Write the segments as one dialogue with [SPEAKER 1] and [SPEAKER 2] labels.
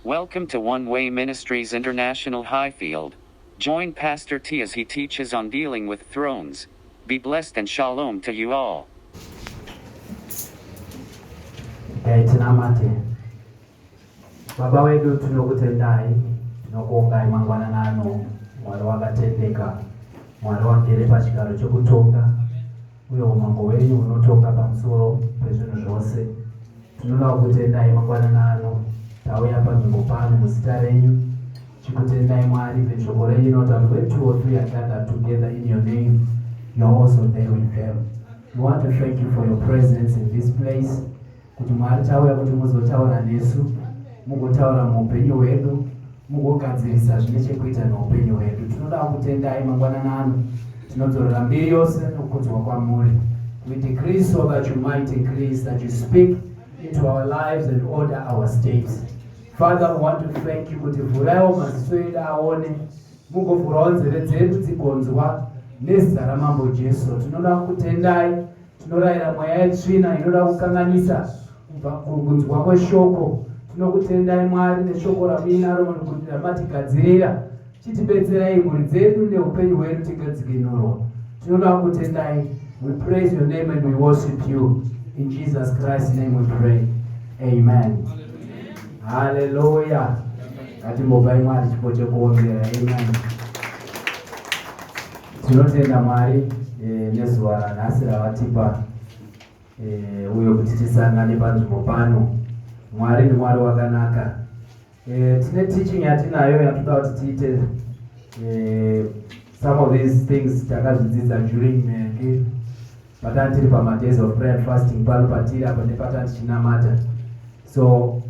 [SPEAKER 1] Welcome to One Way Ministries International Highfield. Join Pastor T as he teaches on dealing with thrones. Be blessed and shalom to you all.
[SPEAKER 2] Tinamate baba wedu tinokutendai, tinokuongai mangwanani ano, Mwari wakatendeka, Mwari wagere pachigaro chokutonga, uye umambo wenyu unotonga pamusoro pezvinhu zvose. Tinoda kukutendai mangwanani ano, tauya panzvimbo pano muzita renyu, tichikutendai Mwari peshoko renyu inoti when 2 or 3 are gathered together in your name, you are also there with them. We want to thank you for your presence in this place. Kuti Mwari tauya kuti muzotaura nesu, mugotaura muupenyu hwedu, mugogadzirisa zvine chekuita noupenyu hwedu. Tinoda kukutendai mangwanani ano, tinodzorera mbiri yose nokukudzwa kwamuri. We decree so that you might increase, that you speak into our lives and order our steps. Father, we want to thank you kuti vhuraiwo maziso edu aone, mugovhurawo nzeve dzedu dzigonzwa nezita ramambo Jesu. Tinoda kukutendai, tinorayira mweya yetsvina inoda kukanganisa kunzwa kweshoko. Tinokutendai Mwari neshoko ramuinaro ramatigadzirira, chitibetserai mhuri dzedu neupenyu hwedu tigodzikinurwa. Tinoda kukutendai. We praise your name and we worship you. In Jesus Christ's name we pray. Amen. Hallelujah. Ngatimbopai Mwari chipo chekuongera. Amen. Tinotenda Mwari nezuva ranhasi ravatipa uye kuti tisangane panzvimbo pano. Mwari ni Mwari wakanaka. Tine teaching yatinayo yatoda kuti tiite some of these things takazvidzidza during patani tiri pama days of prayer and fasting pano patiri apa nepatani tichinamata. So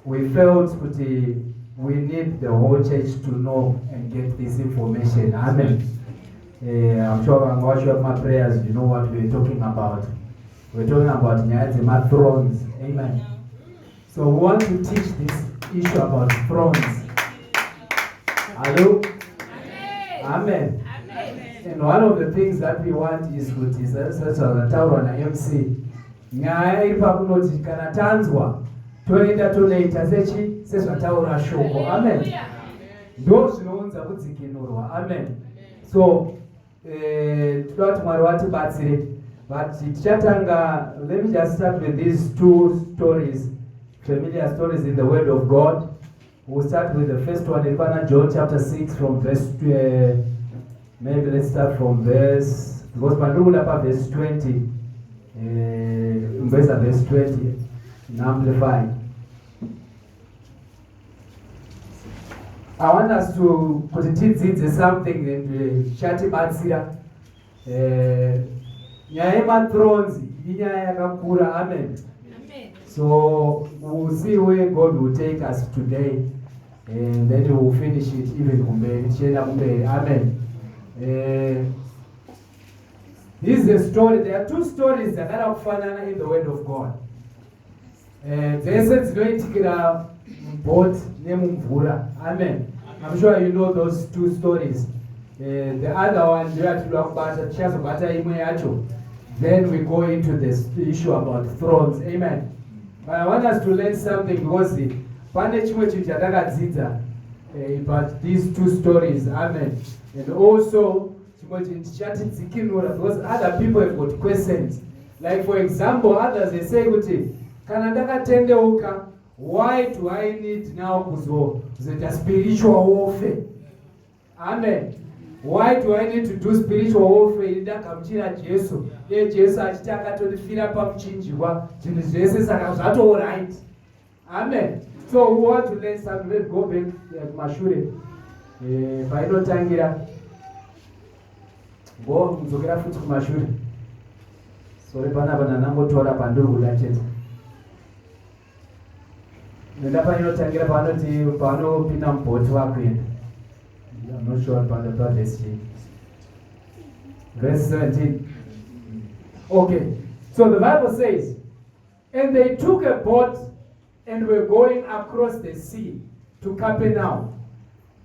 [SPEAKER 2] we felt kuti we need the whole church to know and get this information. Amen. I'm sure when watch my prayers, you know what we're talking about. We're talking about nyaya dzema thrones. Amen. So we want to teach this issue about thrones. Hello? Amen. And one of the things that we want is kuti sezvataurwa naMC, nyaya iri pakunoti kana tanzwa toenda tonoita sezvataura shoko. Amen. Ndo zvinounza kudzikinurwa. Amen. So toda kuti Mwari watibatsire. But tichatanga, let me just start with these 2 stories, familiar stories in the Word of God. We'll start with the first one in John chapter 6 from verse, maybe let's start from verse, because verse 20, verse 20, in Amplified. I want us to teach something and chatibatsira. Nyaya yemathrones inyaya yakakura. Amen. So we'll see where God will take us today, and then we will finish it even kumberi. Amen. This is a story. There are 2 stories that are kufanana in the Word of God. Dzese dzinoitikira boat nemumvura. Amen. I'm sure you know those 2 stories. The other one ndoyatinoda kubata, tichazobata imwe yacho. Then we go into this issue about thrones. Amen. But I want us to learn something because pane chimwe chinhu chatakadzidza about these 2 stories. Amen. And also chimwe chinhu tichatidzikinura because other people have got questions. Like for example, others they say kuti kana ndakatendeuka, why do I need now kuzoita spiritual warfare? Amen. Why do I need to do spiritual warfare? Ndakamuchira Jesu. Jesu achiti akatonifira pamuchinjikwa, zvinhu zvese saka zvato right. Amen. So we want to learn something. Let's go back kumashure. Painotangira. Go muzokera futi kumashure. Sorry panapa nanangotora pandiri kuda chete. Nenda painotangira panoti panopinda mubhoti wakuenda. I'm not sure about the verse. Verse 17. Okay. So the Bible says, and they took a boat and were going across the sea to Capernaum.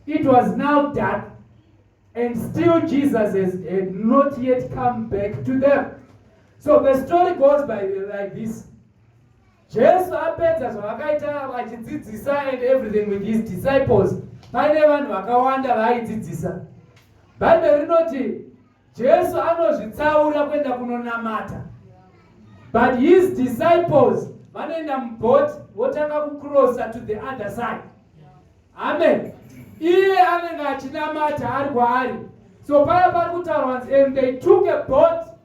[SPEAKER 2] It was now dark, and still Jesus had not yet come back to them. So the story goes by like this. Jesu apedza zvavakaita achidzidzisa and everything with his disciples, paine vanhu vakawanda vaaidzidzisa. Bhaibheri rinoti Jesu anozvitsaura kuenda kunonamata, but his disciples vanoenda mubhoti votanga kucrossa to the other side. Amen. Iye anenge achinamata ari kwaari. So paya pari kutaurwa, and they took a boat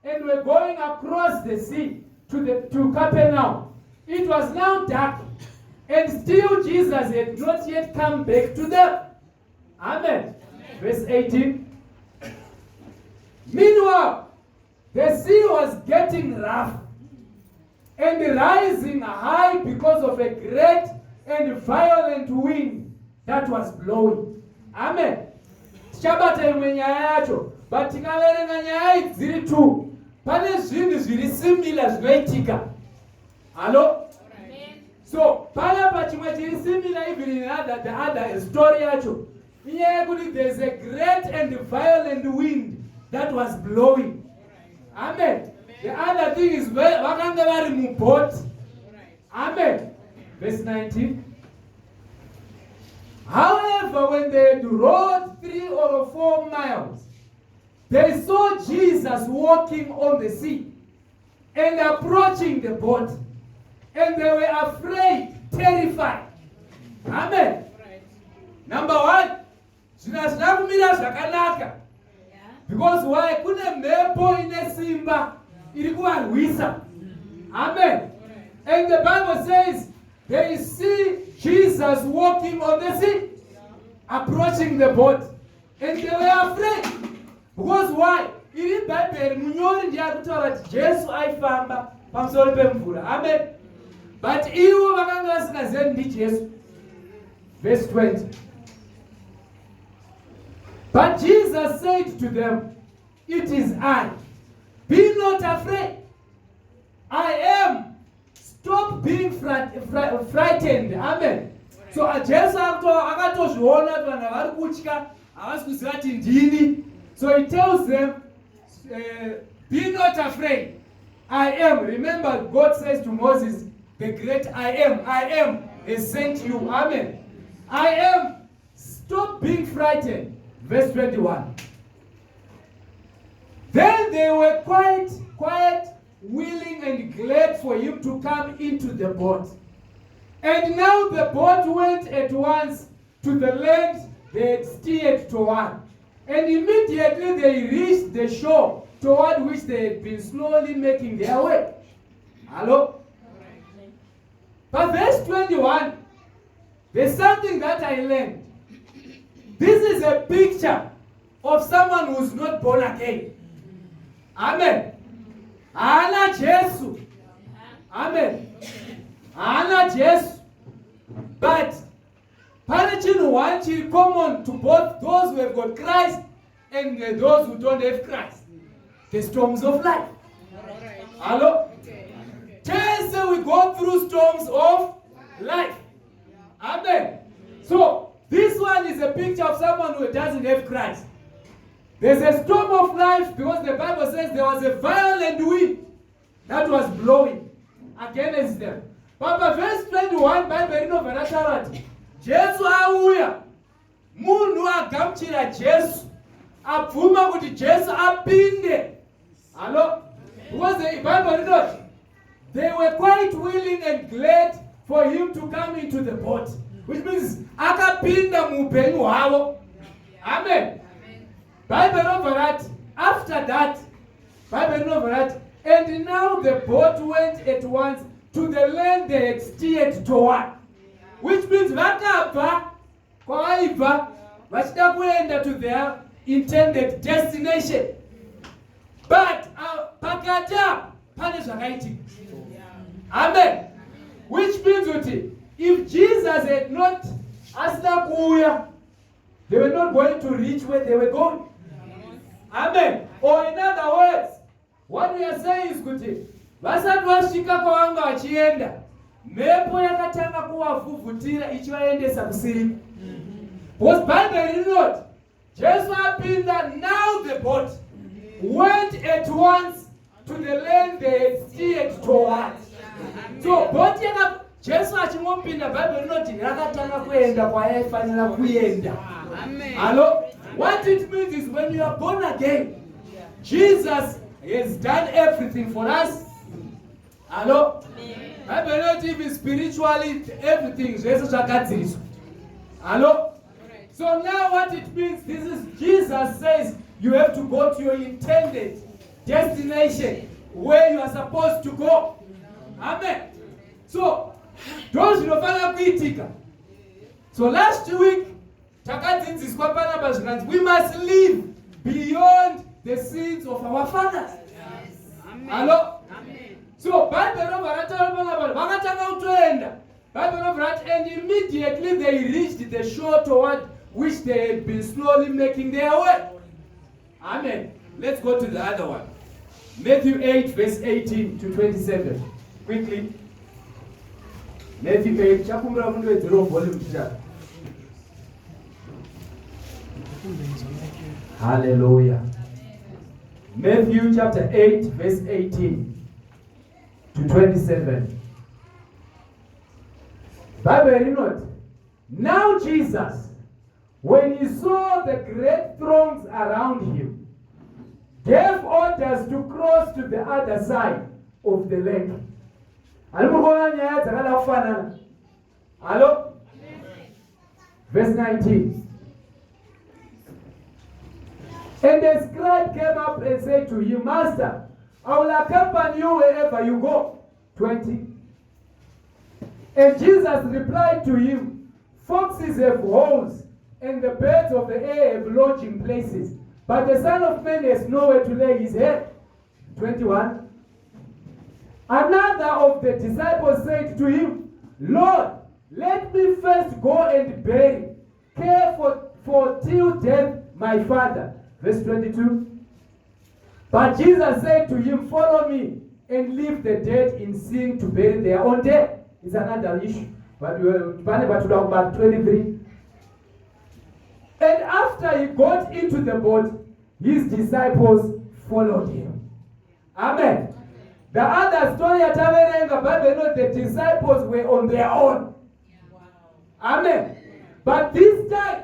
[SPEAKER 2] and were going across the sea to Capernaum. It was now dark, and still Jesus had not yet come back to them. Amen. Verse 18. Meanwhile, the sea was getting rough and rising high because of a great and violent wind that was blowing. Amen. Shabata imwe nyaya yacho, but tikaverenga nyaya idziri tu, pane zvinhu zviri similar zvinoitika. Hello? So, paya pachimwe chiri similar even in the other story yacho, inyaya kuti there's a great and violent wind that was blowing. Amen. The other thing is vakanga vari mubhoti. Amen. Verse 19. However, when they had rowed 3 or 4 miles, they saw Jesus walking on the sea and approaching the boat, and they were afraid, terrified. Amen. Number 1, zvinazvina kumira zvakanaka. Because why? Kune mhepo ine simba iri kuvarwisa. Amen. And the Bible says they see Jesus walking on the sea, approaching the boat, and they were afraid. Because why? Iri Bible munyori ndiye akutaura kuti Jesu aifamba pamusoro pemvura. Amen. But ivo vakanga vasingazivi ndi Jesu. Verse 20. But Jesus said to them, "It is I. Be not afraid. I am. Stop being frightened." Amen. So Jesu akatozviona kuti vanhu vari kutya, havasi kuziva kuti ndini. So he tells them, be not afraid. I am. Remember, God says to Moses, the great I am has sent you. Amen. I am. Stop being frightened. Verse 21. Then they were quiet, willing and glad for him to come into the boat. And now the boat went at once to the land they had steered toward. And immediately they reached the shore toward which they had been slowly making their way. Hello? But verse 21, there's something that I learned. This is a picture of someone who's not born again. Amen. Hana Jesu. Amen. Hana Jesu. But Parachin one is common to both those who have got Christ and those who don't have Christ. The storms of life. Hello? Just say we go through storms of life. Amen. So this one is a picture of someone who doesn't have Christ. There's a storm of life because the Bible says there was a violent wind that was blowing against them. But verse 21, Bible inovhera tarati, Jesu auya, munhu agamuchira Jesu, abvuma kuti Jesu apinde. Hello? Because the Bible knows they were quite willing and glad for him to come into the boat, which means akapinda muupenyu hwavo. Amen. Bible over that. After that, Bible over that. And now the boat went at once to the land they had steered toward, which means vakabva kwavaibva vachida kuenda to their intended destination. But pakati apa pane zvakaitika. Amen. Which means that if Jesus had not asina kuuya, they were not going to reach where they were going. Amen. Or in other words, what we are saying is kuti vasati vasvika kwavanga vachienda, mhepo yakatanga kuvavhuvhutira ichivaendesa kusiri. Because Bible rinoti Jesu apinda, now the boat went at once to the land they had steered towards. So boti yaka Jesu achingopinda Bible rinoti rakatanga kuenda kwaifanira kuenda. Hello? What it means is when you are born again, Jesus has done everything for us. Hello? Bible not even spiritually everything. Jesus chakadziriswa. Hello? So now what it means, this is Jesus says you have to go to your intended destination where you are supposed to go. Amen. So those zvinofana kuitika. So last week takadzidziswa panapa zvikanzi we must live beyond the sins of our fathers. Hello? So Bible rataura panapa vakatanga kutoenda. Bible rati and immediately they reached the shore toward which they had been slowly making their way. Amen. Let's go to the other one. Matthew 8 verse 18 to 27. Quickly. Matthew 8. Chakumbura mundu wedzero volume teacher. Hallelujah. Matthew chapter 8 verse 18 to 27. Bible note. Now Jesus, when he saw the great throngs around him, gave orders to cross to the other side of the lake. Hello? Verse 19. And the scribe came up and said to him, Master, I will accompany you wherever you go. 20. And Jesus replied to him, Foxes have holes, and the birds of the air have lodging places, but the Son of Man has nowhere to lay his head. 21. Another of the disciples said to him, Lord, let me first go and bury, care for till death my father. Verse 22. But Jesus said to him, follow me, and leave the dead in sin to bury their own dead. It's another issue. But we will talk about 23. And after he got into the boat, his disciples followed him. Amen. The other story at Taverenga, Bible, the disciples were on their own. Amen. But this time,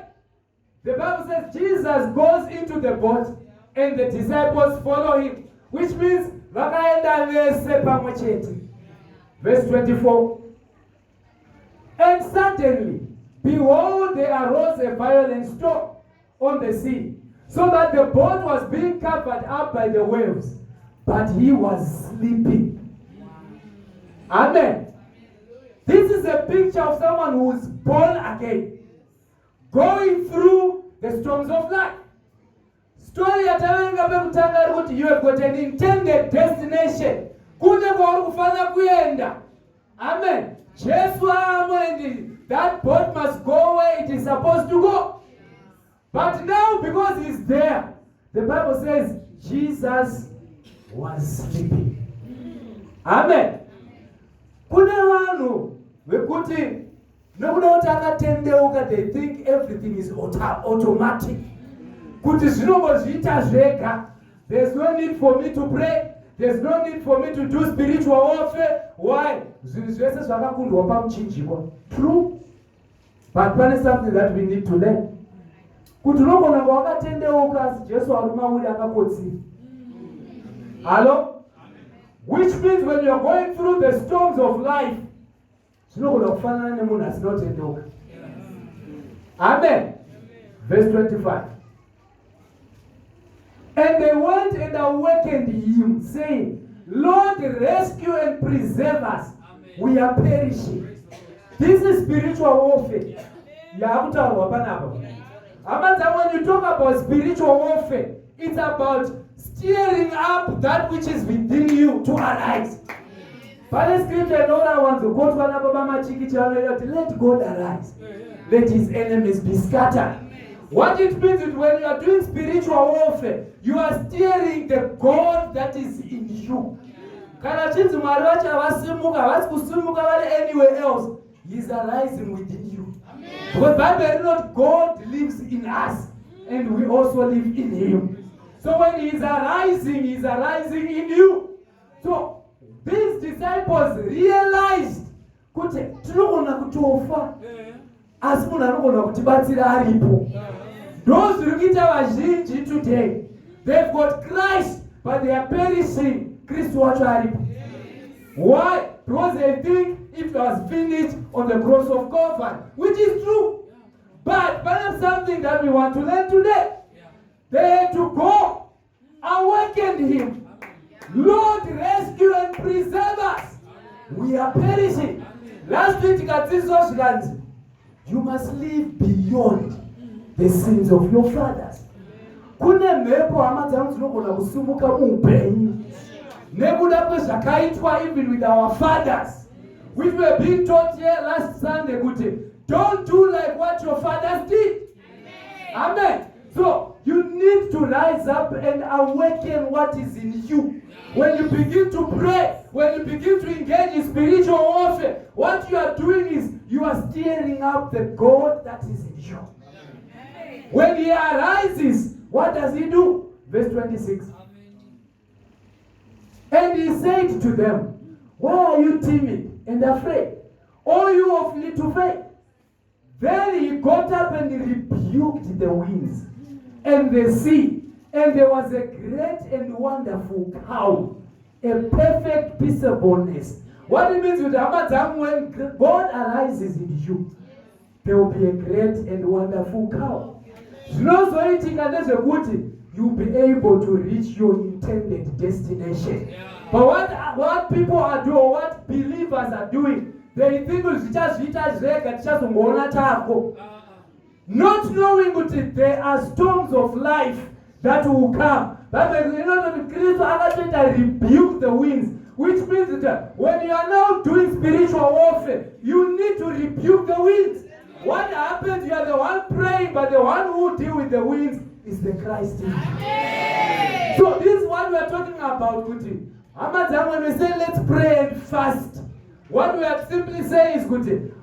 [SPEAKER 2] the Bible says Jesus goes into the boat and the disciples follow him. Which means, verse 24. And suddenly, behold, there arose a violent storm on the sea, so that the boat was being covered up by the waves, but he was sleeping. Amen. This is a picture of someone who is born again, going through the storms of life. Story yatavenga bekutanga kuti you have got an intended destination. Kune kwauri kufana kuenda. Amen. Jesu and that boat must go where it is supposed to go. But now, because he's there, the Bible says Jesus was sleeping. Amen. Kune vanhu vekuti nekuda kuti akatendeuka, they think everything is automatic. Kuti zvinongozviita zvega. There's no need for me to pray. There's no need for me to do spiritual warfare. Why? Zvinhu zvese zvakakundwa pamuchinjikwa. True. But there is something that we need to learn. Kuti unogona wakatendeuka Jesu ari mauri akakotsi. Hello? Which means when you are going through the storms of life, zvinogona kufanana nemunhu asinotendeuka. Amen. Verse 25. And they went and awakened him, saying, Lord, rescue and preserve us. Amen. We are perishing. This is spiritual warfare. When you talk about spiritual warfare, it's about stirring up that which is within you to arise. But the scripture, no one wants to go to let God arise. Let his enemies be scattered. What it means is when you are doing spiritual warfare, you are steering the God that is in you. Anywhere else, he is arising within you. Because Bible not God lives in us, and we also live in him. So when he is arising in you. So these disciples realized kuti tinogona kutofa asi munhu anogona kutibatsira aripo. Ndozviri kuita vazhinji today. They've got Christ but they are perishing. Kristu wacho aripo. Why? Because they think it was finished on the cross of Calvary, which is true. But perhaps something that we want to learn today. They had to go, awaken him. Lord, rescue and preserve us. We are perishing. Last week, you must live beyond the sins of your fathers. Kune mhepo hama dzangu dzinogona kusumuka muupenyu nekuda kwezvakaitwa even with our fathers, which we were being taught here last Sunday kuti don't do like what your fathers did. Amen. So you need to rise up and awaken what is in you. When you begin to pray, when you begin to engage in spiritual warfare, what you are doing is you are stirring up the God that is in you. When he arises, what does he do? Verse 26. And he said to them, why are you timid and afraid, O you of little faith? Then he got up and rebuked the winds and the sea, and there was a great and wonderful calm, a perfect peaceableness. What it means with Amadam, when God arises in you, there will be a great and wonderful calm. You'll be able to reach your intended destination. But what people are doing, or what believers are doing, they think not knowing that there are storms of life that will come. But rebuke the winds, which means that when you are now doing spiritual warfare, you need to rebuke the winds. What happens? You are the one praying, but the one who deals with the winds is the Christ in you. So this is what we are talking about. When we say let's pray and fast, what we are simply saying is good.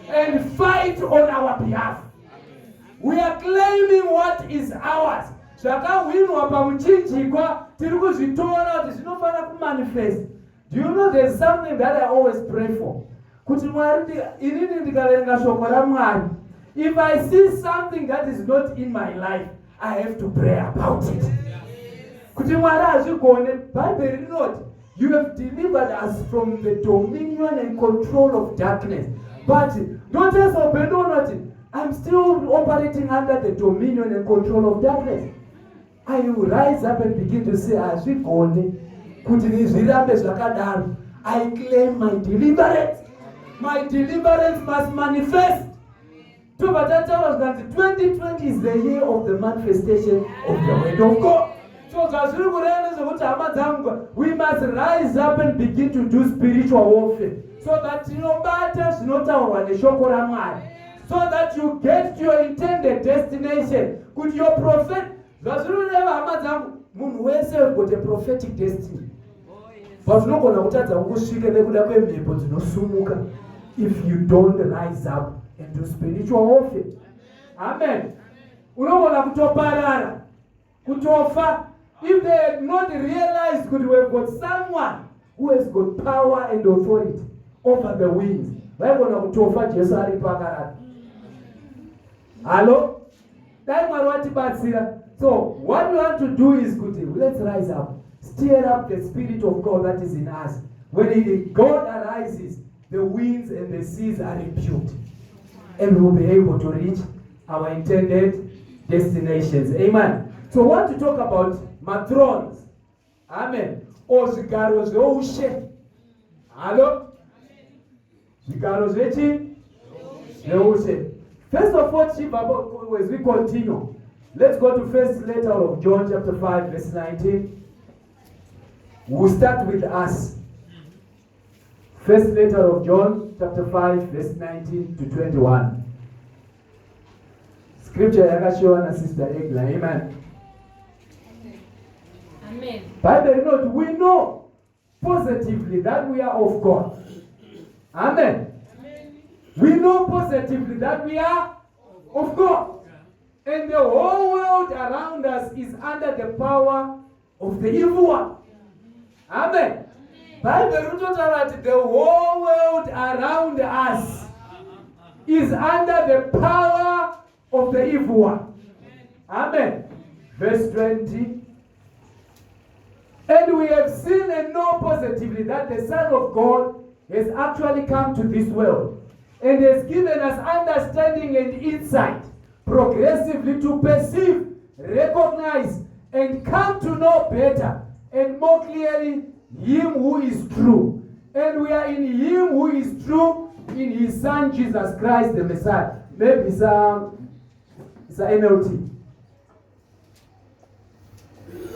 [SPEAKER 2] And fight on our behalf. We are claiming what is ours. Do you know there's something that I always pray for? If I see something that is not in my life, I have to pray about it. You have delivered us from the dominion and control of darkness. But don't just open nothing. I'm still operating under the dominion and control of darkness. I will rise up and begin to say, I claim my deliverance. My deliverance must manifest. 2020 is the year of the manifestation of the word of God. So we must rise up and begin to do spiritual warfare. So that so that you get to your intended destination. Could your prophet got a prophetic destiny? But if you don't rise up and do spiritual warfare. Amen. If they had not realized, could we have got someone who has got power and authority over the winds? Hello? So what we want to do is good. Let's rise up. Stir up the spirit of God that is in us. When God arises, the winds and the seas are rebuked. And we will be able to reach our intended destinations. Amen. So I want to talk about matrons. Amen. Or zigaro zeushe. Hello? Zigaro zechi? Zeushe. First of all, as we continue, let's go to first letter of John chapter 5 verse 19. We'll start with us. First letter of John chapter 5 verse 19 to 21. Scripture yakashiwa na Sister Egla. Amen.
[SPEAKER 3] Amen.
[SPEAKER 2] Bible, we know positively that we are of God. Amen.
[SPEAKER 3] Amen.
[SPEAKER 2] We know positively that we are of God. And the whole world around us is under the power of the evil one. Amen. Bible that the whole world around us is under the power of the evil one. Amen. Verse 20. And we have seen and know positively that the Son of God has actually come to this world and has given us understanding and insight progressively to perceive, recognize, and come to know better and more clearly Him who is true. And we are in Him who is true, in His Son Jesus Christ the Messiah. Maybe it's a NLT.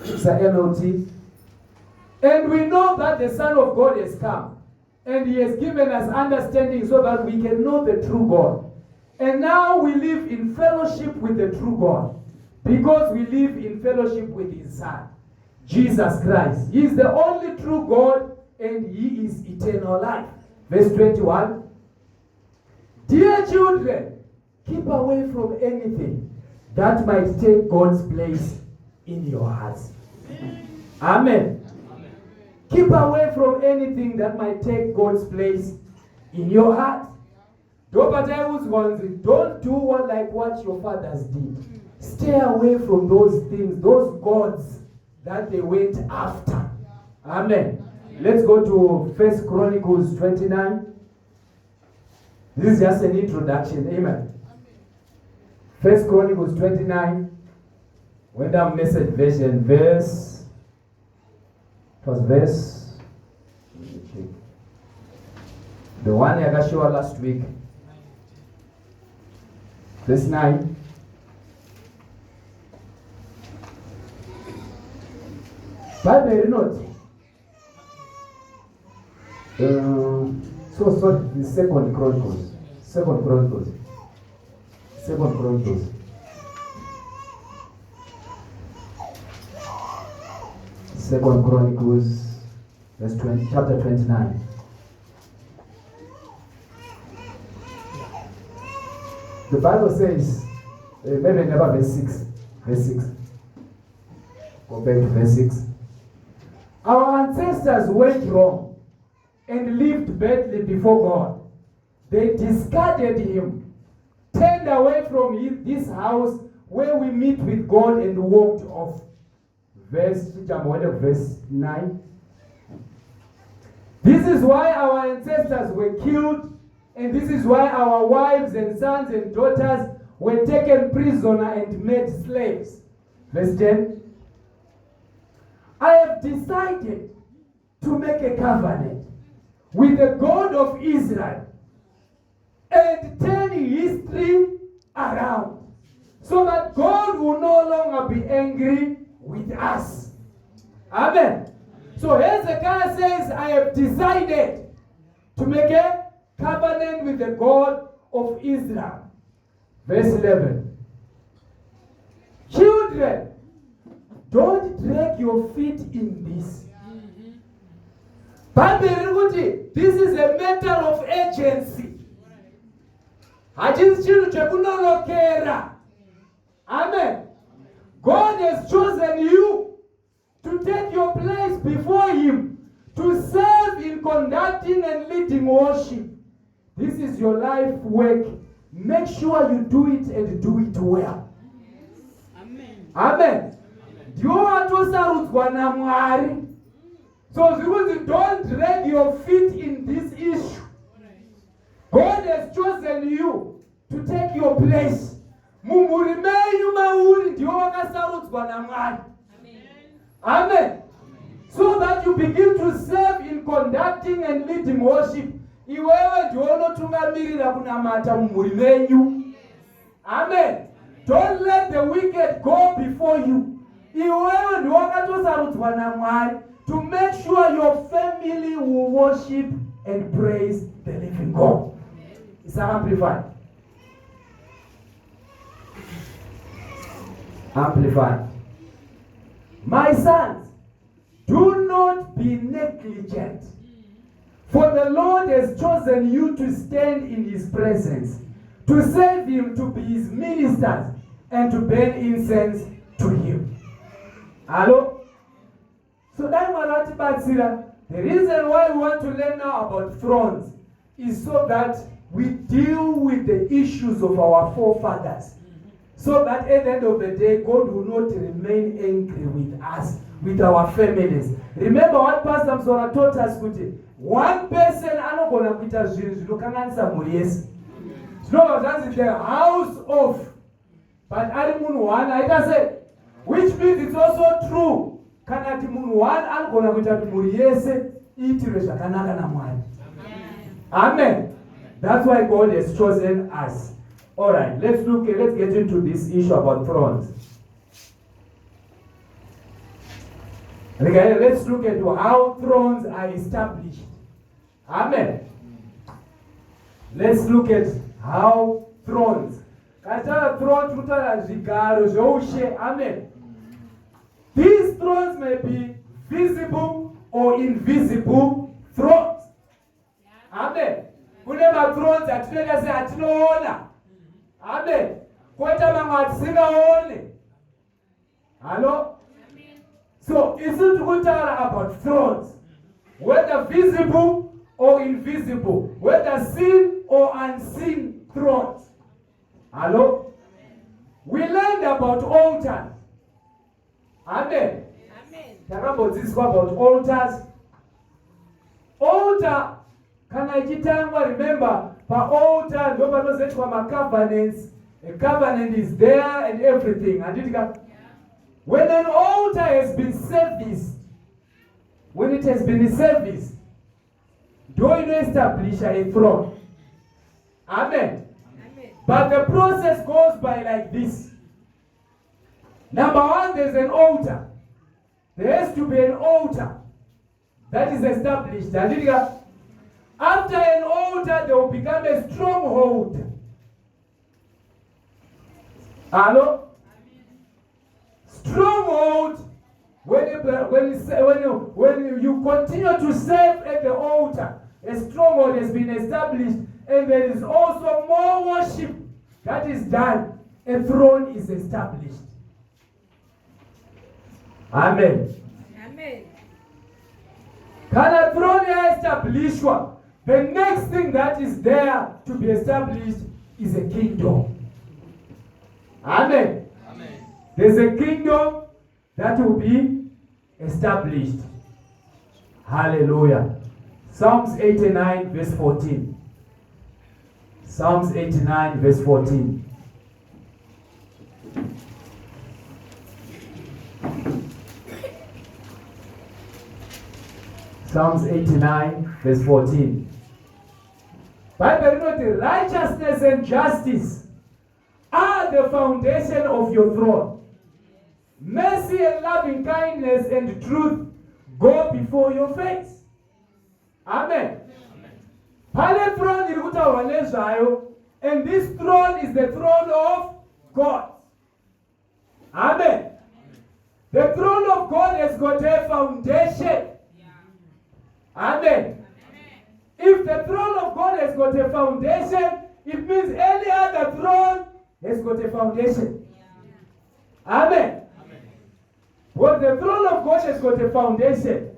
[SPEAKER 2] It's a NLT. And we know that the Son of God has come. And He has given us understanding so that we can know the true God. And now we live in fellowship with the true God. Because we live in fellowship with His Son, Jesus Christ. He is the only true God and He is eternal life. Verse 21. Dear children, keep away from anything that might take God's place in your hearts. Amen. Keep away from anything that might take God's place in your heart. Don't do what your fathers did. Stay away from those things, those gods that they went after. Amen. Let's go to 1 Chronicles 29. This is just an introduction. Amen. 1 Chronicles 29. When that message version, the one I got shown last week. Verse 9. Bible note. So sorry, the Second Chronicles. Second Chronicles. Second Chronicles, verse 20, chapter 29. The Bible says, maybe never verse 6. Verse 6. Go back to verse 6. Our ancestors went wrong and lived badly before God. They discarded Him, turned away from this house where we meet with God and walked off. Verse 9. This is why our ancestors were killed, and this is why our wives and sons and daughters were taken prisoner and made slaves. Verse 10. I have decided to make a covenant with the God of Israel and turn history around so that God will no longer be angry with us. Amen. So Hezekiah says, I have decided to make a covenant with the God of Israel. Verse 11. Children, don't drag your feet in this. This is a matter of urgency. Amen. God has chosen you to take your place before Him, to serve in conducting and leading worship. This is your life work. Make sure you do it and do it well. Amen. Amen. So don't drag your feet in this issue. God has chosen you to take your place. Amen. So that you begin to serve in conducting and leading worship. Amen. Don't let the wicked go before you. To make sure your family will worship and praise the living God. It's amplified. Amplified. My sons, do not be negligent, for the Lord has chosen you to stand in His presence, to serve Him, to be His ministers, and to burn incense to Him. Hello?
[SPEAKER 3] So dai Mwari vatibatsira. The reason why we want to learn now about thrones is so that we deal with the issues of our forefathers. So that at the end of the day, God will not remain angry with us, with our families. Remember what Pastor Msora taught us, kuti one person anogona kuita zvinhu zvinokanganisa mhuri yese. Zvinobva zvanzi the house of, but ari munhu one, aita sei? Which means it's also true. Kana kuti munhu one anogona kuita kuti mhuri yese iitirwe zvakanaka naMwari. Amen. That's why God has chosen us. All right, let's get into this issue about thrones. Okay, let's look at how thrones are established. Amen. Let's look at how thrones. Katara thrones kutara zvigaro zvoushe. Amen. These thrones may be visible or invisible thrones. Amen. Kune thrones atinoita seatinoona. Amen. Koita mamwe atisingaone. Hello? So, isn't we talk about thrones, whether visible or invisible, whether seen or unseen thrones? Hello? We learned about altars. Amen. Takabodziswa about altars. Altar, kana ichitangwa, remember, pa altar ndo panozoitwa ma-covenants. A covenant is there and everything. When an altar has been serviced, when it has been serviced, do you establish a throne? Amen. Amen. But the process goes by like this. Number one, there's an altar. There has to be an altar that is established. After an altar, there will become a stronghold. Hello? Stronghold, when you continue to serve at the altar, a stronghold has been established, and there is also more worship that is done. A throne is established. Amen. Amen. Can a throne is established? The next thing that is there to be established is a kingdom. Amen. There's a kingdom that will be established. Hallelujah. Psalms 89 verse 14. Psalms 89 verse 14. Psalms 89 verse 14. Bible note, righteousness and justice are the foundation of your throne. Mercy and loving kindness and truth go before your face. Amen. Pale throne irikutaurwa nezvayo, and this throne is the throne of God. Amen. The throne of God has got a foundation. Amen. If the throne of God has got a foundation, it means any other throne has got a foundation. Amen. Well, the throne of God has got a foundation.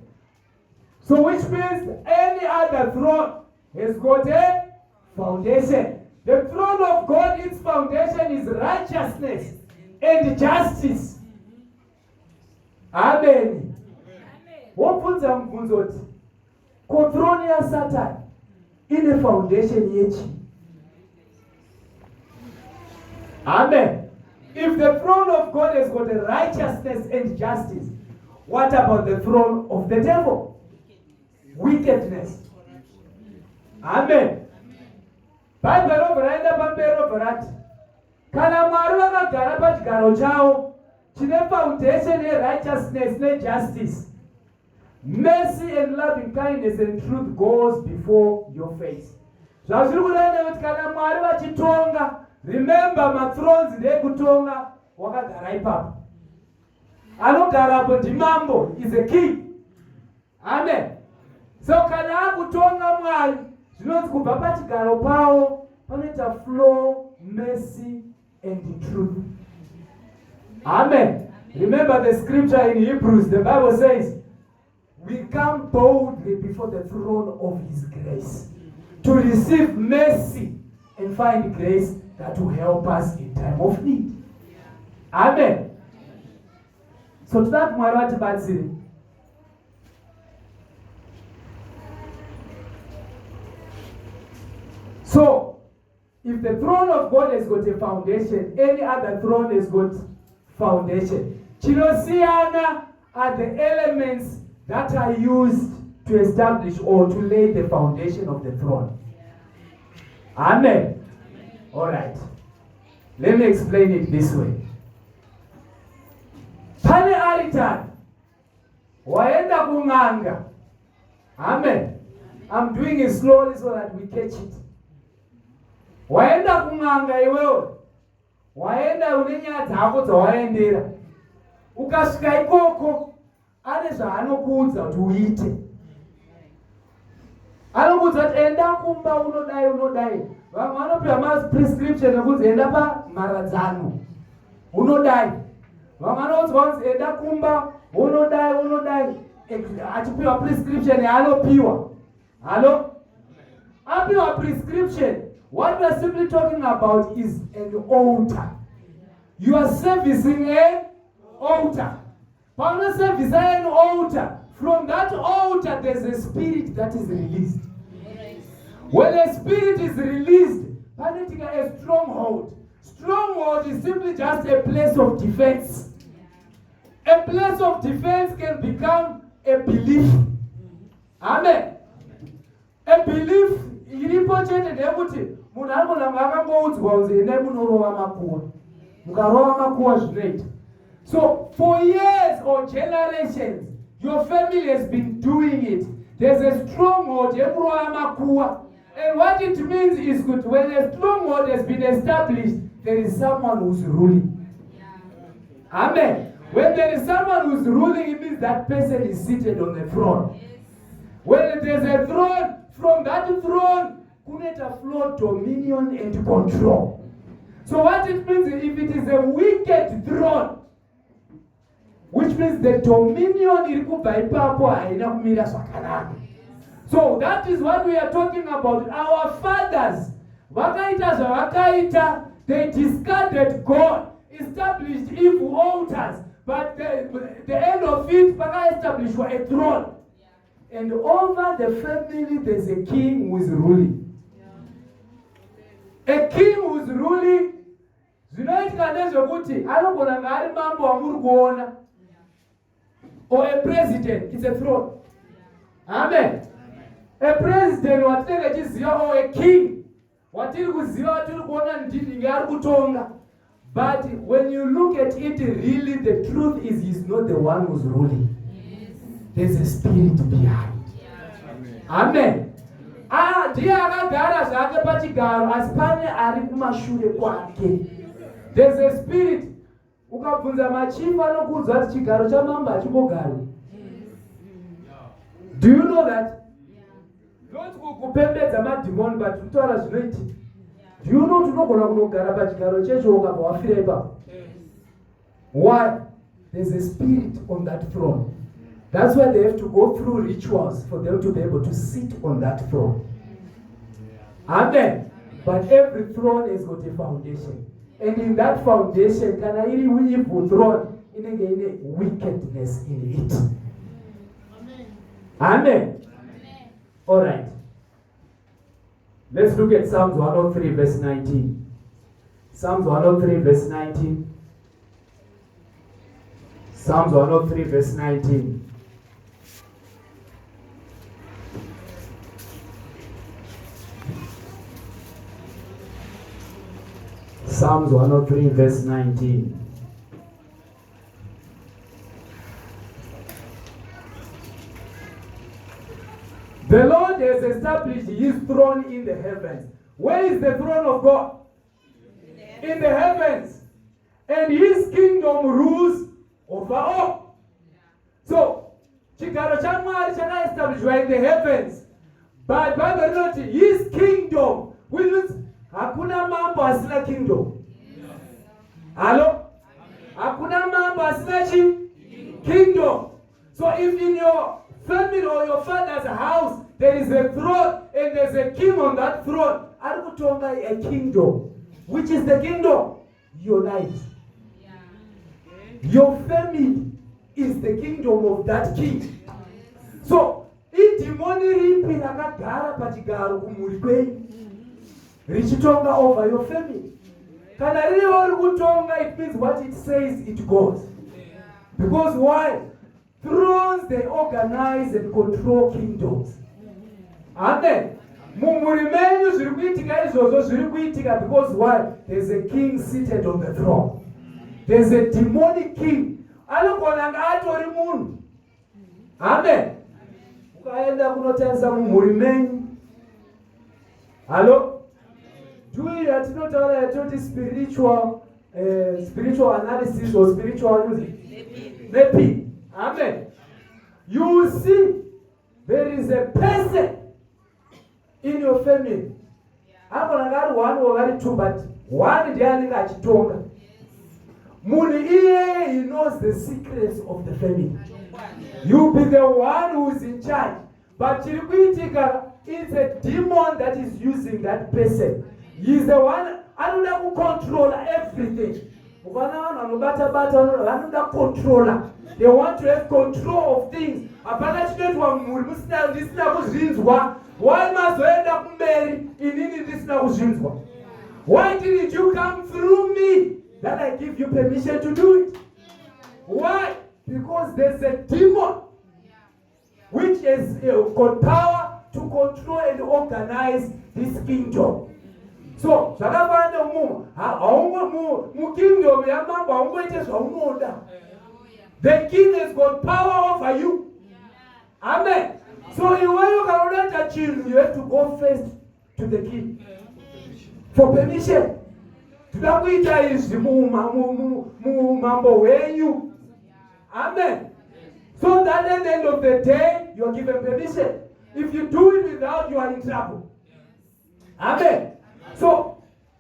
[SPEAKER 3] So which means any other throne has got a foundation. The throne of God, its foundation is righteousness and justice. Amen. Wobvunza mubvunzo kuti ko throne ya Satan ine foundation yechi? Amen. If the throne of God has got a righteousness and justice, what about the throne of the devil? Wickedness. Amen. Bible oberaenda pamberi oberati. Kana Mwari vakagara pachigaro chavo chine foundation righteousness and justice, mercy and loving kindness and truth goes before your face. Zvazviri kureva kuti kana Mwari vachitonga, remember mathrones ndekutonga wakagara ipapo. Anogarapo ndimambo, is a king. Amen. So kana akutonga Mwari, zvinonzi kubva pachigaro pavo panoita flow, mercy and truth. Amen. Remember the scripture in Hebrews, the Bible says, we come boldly before the throne of His grace to receive mercy and find grace that will help us in time of need. Amen. So to that Mwari vatibatsire. So, if the throne of God has got a foundation, any other throne has got foundation. Chinosiana are the elements that are used to establish or to lay the foundation of the throne. Amen. All right. Let me explain it this way. Pane aritan. Waenda kunganga. Amen. I'm doing it slowly so that we catch it. Waenda kunganga iwewe. Waenda unenya dzako dzawaendera. Ukasvika ikoko, ane zvaanokuudza kuti uite. Anokuudza kuti enda kumba unodai. Vamwe vanopiwa prescription ekuti enda pamharadzano. Unodai. Vamwe vanoudzwa kuti enda kumba unodai. Achipiwa prescription yaanopiwa. Hello? Apiwa prescription. What we are simply talking about is an altar. You are servicing an altar. When service an altar, from that altar there's a spirit that is released. When a spirit is released, a stronghold. Stronghold is simply just a place of defense. A place of defense can become a belief. Amen. A belief iripo chete ndekuti munhu anogona akangoudzwa kunzi endai munorova makuwa. Mukarova makuwa zvinoita. So for years or generations, your family has been doing it. There's a stronghold yekurova makuwa. And what it means is good. When a stronghold has been established, there is someone who's ruling. Amen. When there is someone who's ruling, it means that person is seated on the throne. When there's a throne, from that throne, kuneta flow dominion and control. So what it means, if it is a wicked throne, which means the dominion irikubva ipapo haina kumira zvakanaka. So that is what we are talking about. Our fathers, vakaita zvavakaita, they discarded God, established evil altars, but the end of it, vaka-establish a throne. And over the family, there's a king who is ruling. A king who is ruling, zvinoitika ndezvekuti anogona ngari mambo wamuri kuona, or a president, it's a throne. Amen. A president watinenge tichiziva, or a king watiri kuziva, watiri kuona ndinge ari kutonga. But when you look at it, really the truth is he's not the one who's ruling. There's a spirit behind. Amen. Ndiye akagara zvake pachigaro asi pane ari kumashure kwake. There's a spirit. Ukabvunza machifu anokuudza kuti chigaro chamambo hachimbogari. Do you know that? Not kupembedza madhimoni, but kutaura zvinoiti. Do you know tunogona kunogara pachigaro checho ukabva wafira ipapo? Why? There's a spirit on that throne. That's why they have to go through rituals for them to be able to sit on that throne. Amen. But every throne has got a foundation. And in that foundation, kana iri evil throne, inenge ine wickedness in it. Amen. All right. Let's look at Psalms 103 verse 19. Psalms 103 verse 19. Psalms 103 verse 19. Psalms 103 verse 19. The Lord has established his throne in the heavens. Where is the throne of God? In the heavens. And his kingdom rules over all. So, chigaro cha Mwari chakaestablishwa in the heavens. But by the Lord, his kingdom, which means hakuna mambo asina kingdom. Hello? Hakuna mambo asina kingdom. So if in your kutonga a kingdom. Which is the kingdom? Your life. Your family is the kingdom of that king. So, idimoni ripi rakagara pachigaro kumuri kwenyu richitonga over your family. Kana ririwo rikutonga, it means what it says it goes. Because why? Thrones, they organize and control kingdoms. Amen. Mumuri menyu zviri kuitika izvozvo zviri kuitika because why? There's a king seated on the throne. There's a demonic king. Anogona nga atori munhu. Amen. Ukaenda kunotarisa mumuri menyu. Hello? Dui yatinotaura yatoti spiritual analysis or spiritual mapping. Amen. You will see there is a person in your family. Angona ngari one or ngari two, but one ndiye anenge achitonga. Munhu iye, he knows the secrets of the family. You be the one who is in charge. But chiri kuitika, it's a demon that is using that person. He is the one anoda kucontrol everything. Ukana vanhu vanobata-bata vanoda controller. They want to have control of things. Hapana chinoitwa mumuri musina kuzvinzwa. Why mazoenda kumberi inini ndisina kuzvinzwa? Why didn't you come through me that I give you permission to do it? Why? Because there's a demon which has got power to control and organize this kingdom. So, zvakafana mu kingdom yamambo haungoite zvaunoda. The king has got power over you. Amen. So you have to go first to the king for permission. Tudakuita izvi mumambo wenyu. Amen. So that at the end of the day, you are given permission. If you do it without, you are in trouble. Amen. So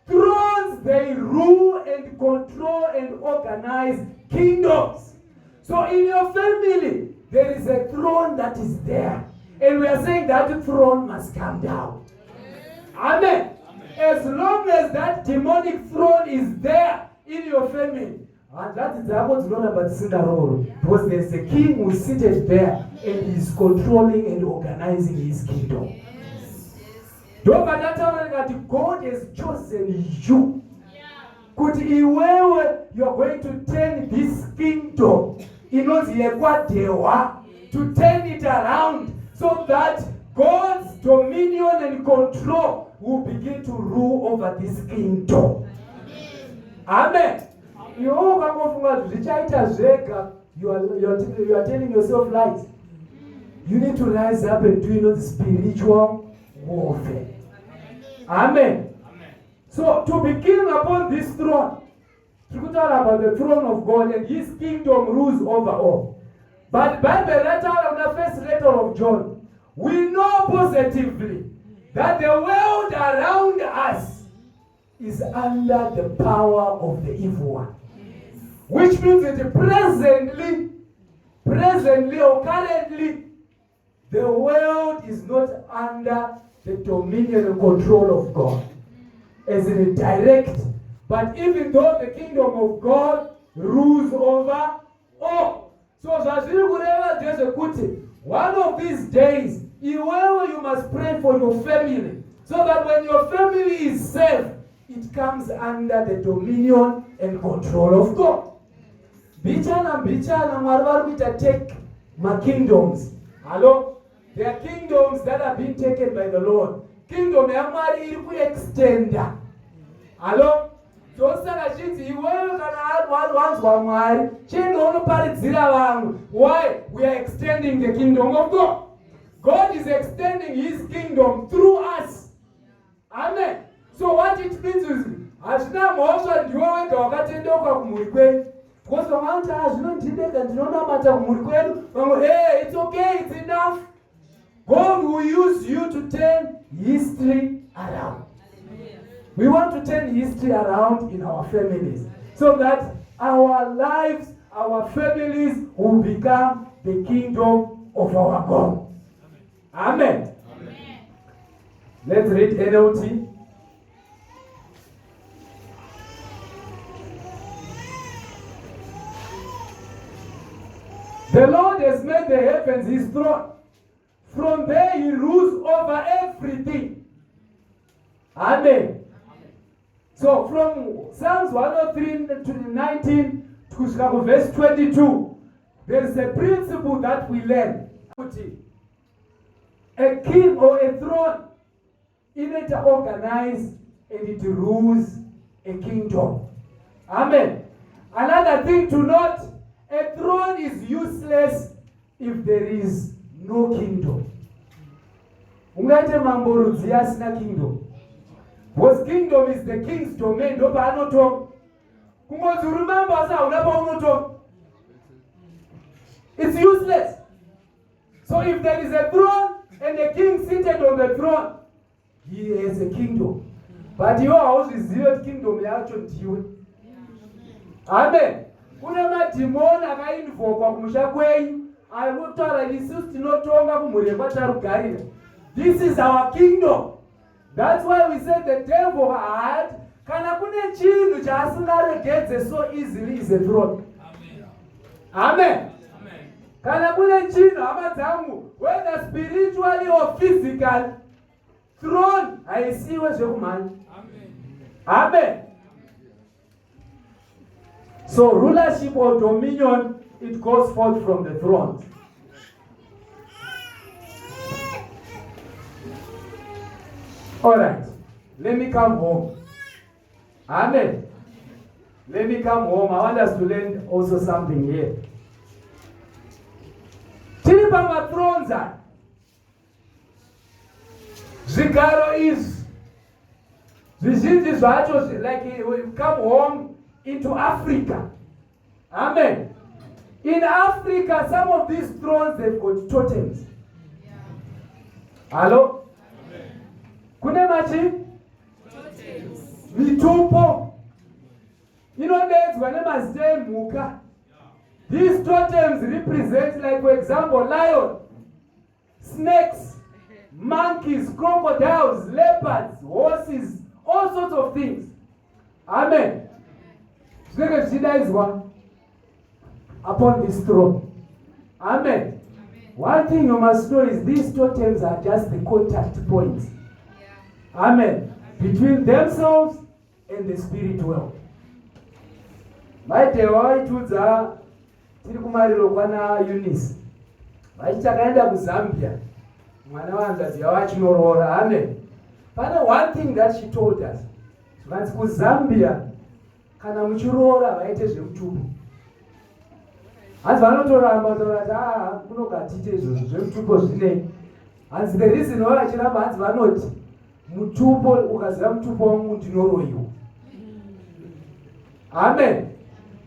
[SPEAKER 3] thrones, they rule and control and organize kingdoms. So in your family, there is a throne that is there. And we are saying that throne must come down. Amen. As long as that demonic throne is there in your family, and that is because there's a king who is seated there and is controlling and organizing his kingdom. God has chosen you. You are going to turn this kingdom to turn it around so that God's dominion and control will begin to rule over this kingdom. Amen. You are telling yourself lies. You need to rise up and do the spiritual warfare. Amen. So to be king upon this throne, we talk about the throne of God and his kingdom rules over all. But by the letter of the first letter of John, we know positively that the world around us is under the power of the evil one. Which means that presently or currently, the world is not under the dominion and control of God as in a direct. But even though the kingdom of God rules over all. So one of these days, you must pray for your family. So that when your family is safe, it comes under the dominion and control of God. Bichana Mwari take my kingdoms. Hello? There are kingdoms that have been taken by the Lord. Kingdom ya Mwari iri kuextenda. Hello? Tosaka chiti iwewe kana wanzwa Mwari chinga unoparidzira vamwe. Why? We are extending the kingdom of God. God is extending his kingdom through us. Amen. So what it means is hazvina mhosva ndiwe wega wakatendeuka kumhuri kwenyu. Because vanoti zvinondideka ndinonamata kumhuri kwedu. Hey, it's okay, it's enough. God will use you to turn history around. We want to turn history around in our families so that our lives, our families will become the kingdom of our God. Amen. Amen. Let's read NLT. The Lord has made the heavens his throne. From there he rules over everything. Amen. So from Psalms 103 to 19 to verse 22, there is a principle that we learn. A king or a throne, it organized and it rules a kingdom. Amen. Another thing to note, a throne is useless if there is no kingdom. Ungaite mambo rudzi asina kingdom. Because kingdom is the king's domain. Don't remember, it's useless. So if there is a throne and a king seated on the throne, he has a kingdom. But your house is zero kingdom. Amen. Kuna madimoni akainvoka kumusha kwenyu arikutaura isusu tinotonga kumuremba tarugarira. This is our kingdom. That's why we say the devil had kana kune chinhu chaasingaregedze so easily is a throne. Amen. Amen. Kana kune chinhu hama dzangu, whether spiritually or physical, throne haisiwe zvekumhanya. Amen. So rulership or dominion, it goes forth from the throne. All right, let me come home. Amen. Let me come home. I want us to learn also something here. Tiri pama thrones are. Zvigaro is. Zvizhinji zvacho, like we come home into Africa. Amen. In Africa, some of these thrones, they've got totems. Yeah. Hello? Amen. Kune machi? Totems. Mitupo. You know, there's when I say muka. These totems represent, like for example, lion, snakes, monkeys, crocodiles, leopards, horses, all sorts of things. Amen. Is one upon this throne. Amen. One thing you must know is these totems are just the contact points. Yeah. Amen. Between themselves and the spirit world. Maite waituza tiri kumariro kwana Eunice. Vaichakaenda kuZambia. Mwana wanzazi wachinorora. Amen. But one thing that she told us. Vanzi kuZambia kana muchiroora vaite zvemutupo. Hanzi vanotoramba kuti kunokatite izvozvo zvemutupo zvinei. Hanzi the reason why vachiramba hanzi vanoti mutupo, ukaziva mutupo wangu ndinoroyiwa. Amen.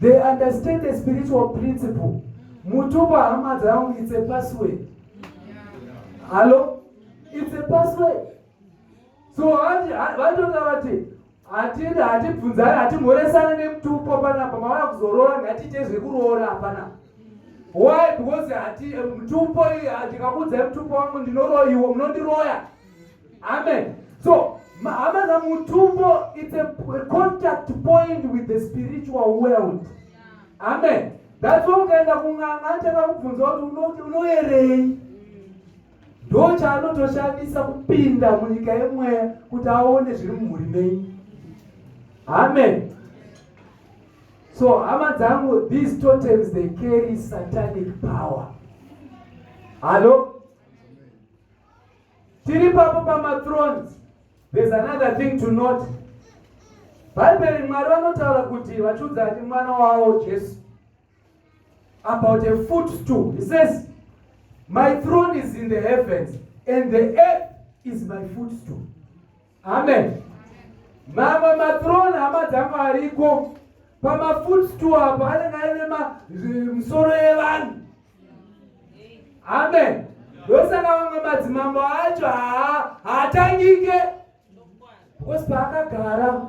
[SPEAKER 3] They understand the spiritual principle. Mutupo hama dzangu, it's a password. Hello? It's a password. So vanotona vati hatibvunzane, hatimhoresane nemutupo panapa, mavana kuzorora ngatiite zvekuroora hapana. Why? Because mutupo ndikakudza mutupo wangu ndinoroyiwa, munondiroya. Amen. So hama mutupo, it's a contact point with the spiritual world. Amen. That's why ukaenda kung'anga anotaka kubvunza kuti unoerei. Ndo chaanotoshandisa kupinda munyika yemweya kuti aone zviri mumhuri menyu. Amen. So, amadzangu, these totems, they carry satanic power. Hello? Tiri papo pama thrones. There's another thing to note. Bible Mwari vanotaura kuti vachiudza kuti mwana wavo Jesu about a footstool. He says, my throne is in the heavens and the earth is my footstool. Amen. Mama mathrone amadzangu ariko pama footstool apa anenge aine misoro yevanhu. Amen. Ndosaka vamwe madzimambo acho haatangike because paakagara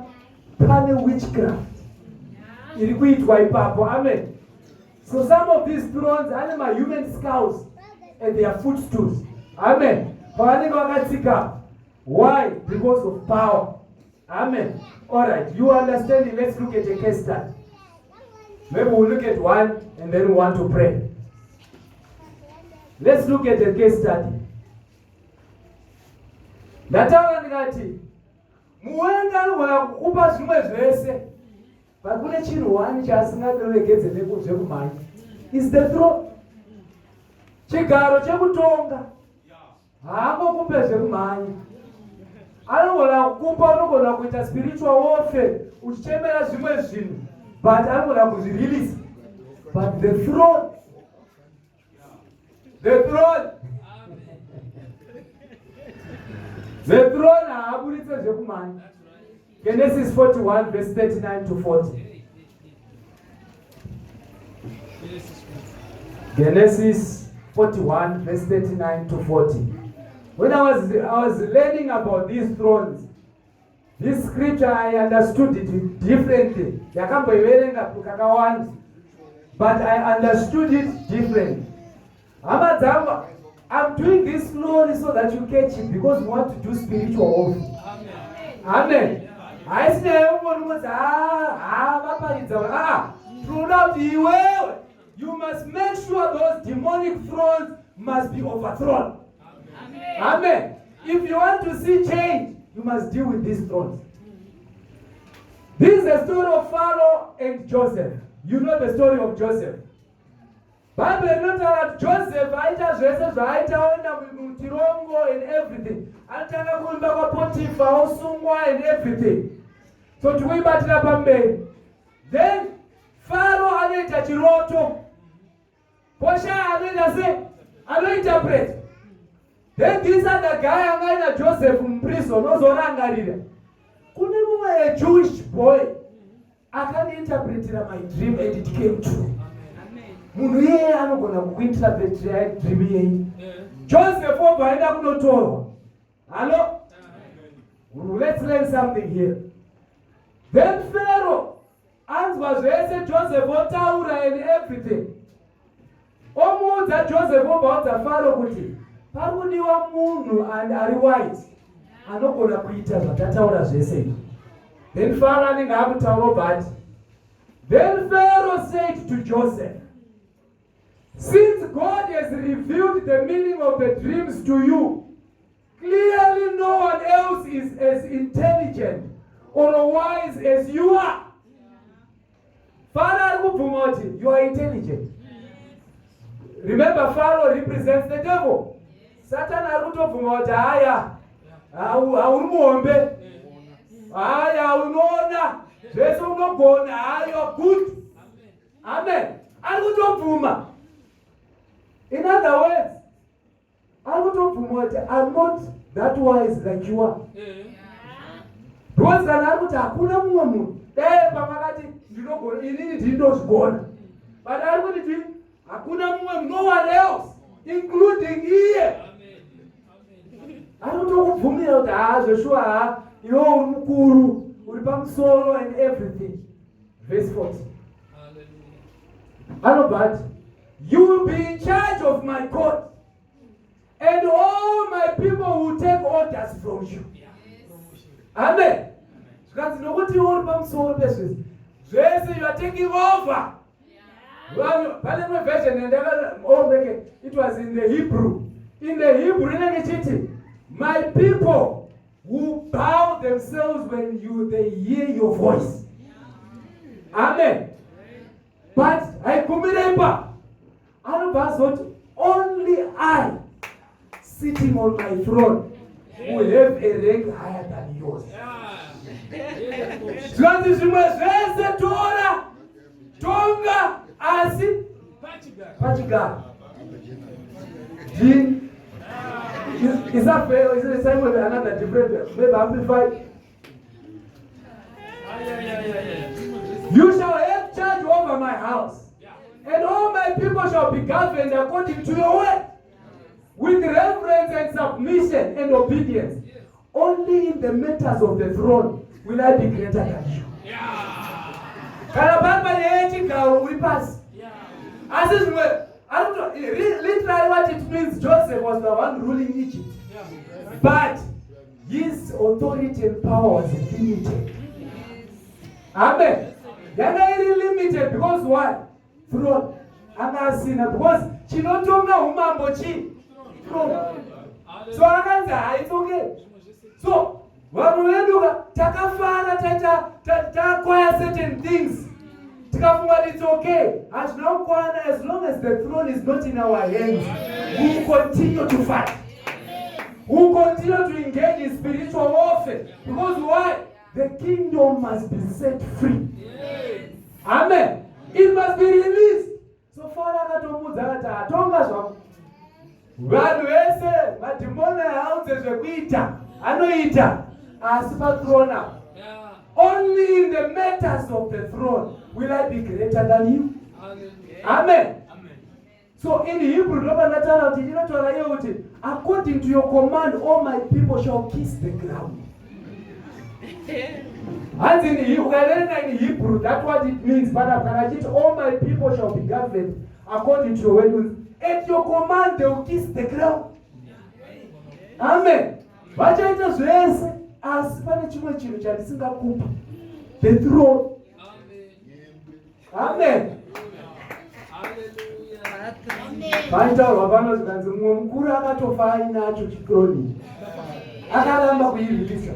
[SPEAKER 3] pane witchcraft iri kuitwa ipapo. Amen. So some of these thrones ane human skulls and their footstools. Amen. Pavanenge vakatsika. Why? Because of power. Amen. All right, you understand it. Let's look at a case study. Maybe we'll look at one and then we want to pray. Let's look at a case study. Ndataura ndikati muwenga anogona kukupa zvimwe zvese, but kune chinhu wani chaasingadoregedze nezvekumhanya. Is the throne. Chigaro chekutonga haangokupe zvekumhanya. Anogona kukupa, unogona kuita spiritual warfare uchichemera zvimwe zvinhu, but anogona kuzvirelease. But the throne, the throne haabuditse zvekumhanya. Genesis 41 verse 39 to 40. Genesis 41 verse 39 to 40. When I was learning about these thrones, this scripture I understood it differently. Yakamboiverenga kakawanda, but I understood it differently. I'm doing this slowly so that you catch it, because we want to do spiritual warfare. Amen. I say, you must make sure those demonic thrones must be overthrown. Amen. If you want to see change, you must deal with these thrones. This is the story of Pharaoh and Joseph. You know the story of Joseph. Bible inotaura Joseph aita zvese zvaaitaona mutirongo and everything. Anotanga kuimba kwaPotifa, osungwa and everything. So tikuibatira pamberi. Then Pharaoh anoita chiroto. Posha anoita sei? Anointerpret. Then this other guy angaina Joseph muprison ozorangarira. Kune mumwe Jewish boy akaniinterpretira my dream and it came true. Munhu yeye anogona kuinterpretira dream yei. Joseph obva aenda kunotorwa. Hello? Let's learn something here. Then Pharaoh anzwa zvese Joseph otaura and everything. Omuudza Joseph obvaudza Pharaoh kuti pakudiwa munhu ari wise anogona kuita zvatataura zvese. Then Pharaoh anenge akutaura bati. Then Pharaoh said to Joseph, since God has revealed the meaning of the dreams to you, clearly no one else is as intelligent or wise as you are. Pharaoh arikubvuma, you are intelligent. Remember, Pharaoh represents the devil. Satan arikutobvuma kuti haya hauri muhombe, haya unoona zvese unogona, haya you are good. Amen. Arikutobvuma. In other words, I'm not that wise like you are. Because kana hakuna mumwe munhu pamakati ndinogona inini ndinozvigona, but arikuti hakuna mumwe, no one else including iye. Arikutokubvumira kuti zveshuwa iwe uri mukuru, uri pamusoro and everything. Verse 40. But you will be in charge of my court, and all my people will take orders from you. Amen. Because nobody will come so places. You are taking over. Parliament version and it was in the Hebrew. In the Hebrew, my people will bow themselves when they hear your voice. Amen. But I remember. Only I, sitting on my throne, will have a rank higher than yours. Tonga asi Pachigar. Is that fair? Is it the same with another different? Maybe amplified. You shall have charge over my house. And all my people shall be governed according to your word, with reverence and submission and obedience. Only in the matters of the throne will I be greater than you. Literally what it means, Joseph was the one ruling Egypt. But his authority and power was limited. Amen. They are really limited because what? Throne. anga asina, because chinotonga umambo chi throne. So akanzi it's okay. So vanhu vedu takafara takwaya certain things, tikafunga it's okay, hatinakwana. As long as the throne is not in our hands, we will continue to fight. We will continue to engage in spiritual warfare. Because why? The kingdom must be set free. Amen. It must be released. So far akatomudza kuti atonga zvamu. Vanhu vese madhimoni haudze zvekuita anoita asi pathrone apa. Only in the matters of the throne will I be greater than you. Amen. So in Hebrew, according to your command, all my people shall kiss the ground. And in Hebrew, that's what it means. But all my people shall be governed according to your word. At your command, they will kiss the ground. Amen. The throne. Amen. Vaitaurwa pano zvikanzi mumwe mukuru akatofa ainacho chikroni, akaramba kuirwisa.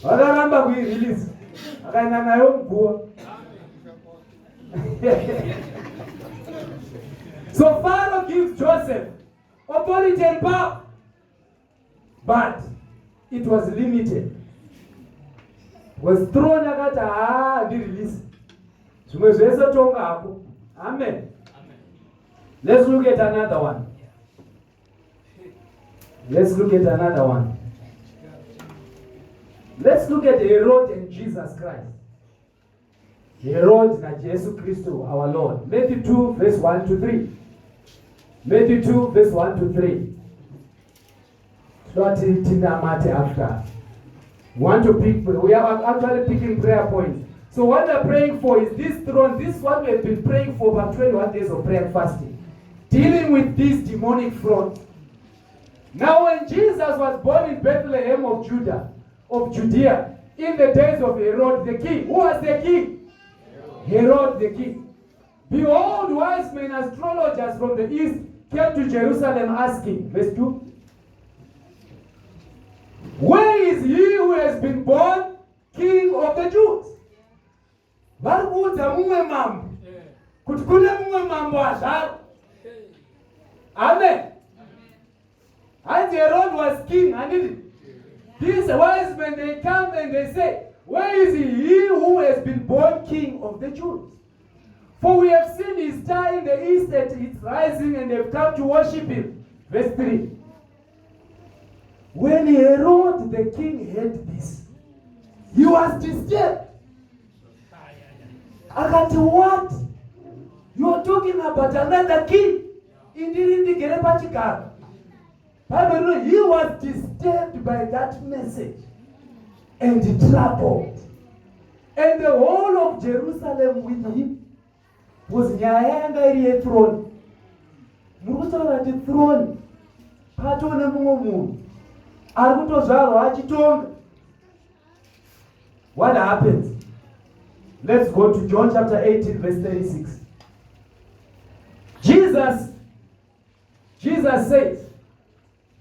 [SPEAKER 3] Vakaramba kuirwisa, akaenda nayo muguwa. So Pharaoh gives Joseph authority and power, but it was limited. Was thrown akati ndirelease. Zvimwe zvese tonga hapo. Amen. Let's look at another one. Let's look at another one. Let's look at Herod and Jesus Christ. Herod and Jesus Christ, our Lord. Matthew 2, verse 1 to 3. Matthew 2, verse 1 to 3. So after. We are actually picking prayer points. So what we're praying for is this throne. This is what we've been praying for about 21 days of prayer and fasting. Dealing with this demonic front. Now when Jesus was born in Bethlehem of Judea, in the days of Herod the king. Who was the king? Herod the king. Behold, wise men, astrologers from the east came to Jerusalem asking, verse 2, where is he who has been born king of the Jews? Varikuudza mumwe mambo kuti kune mumwe mambo azvaro. Amen. And Herod was king, and these wise men, they come and they say, where is he who has been born king of the Jews? For we have seen his star in the east that it's rising, and they've come to worship him. Verse 3. When Herod the king heard this, he was disturbed. Akati, what? You are talking about another king? He was disturbed by that message and troubled. And the whole of Jerusalem with him was nyayanga iri throne. Murutaura the throne. Patone mumwe munhu. Arikutozvarwa achitonga. What happens? Let's go to John chapter 18 verse 36. Jesus says,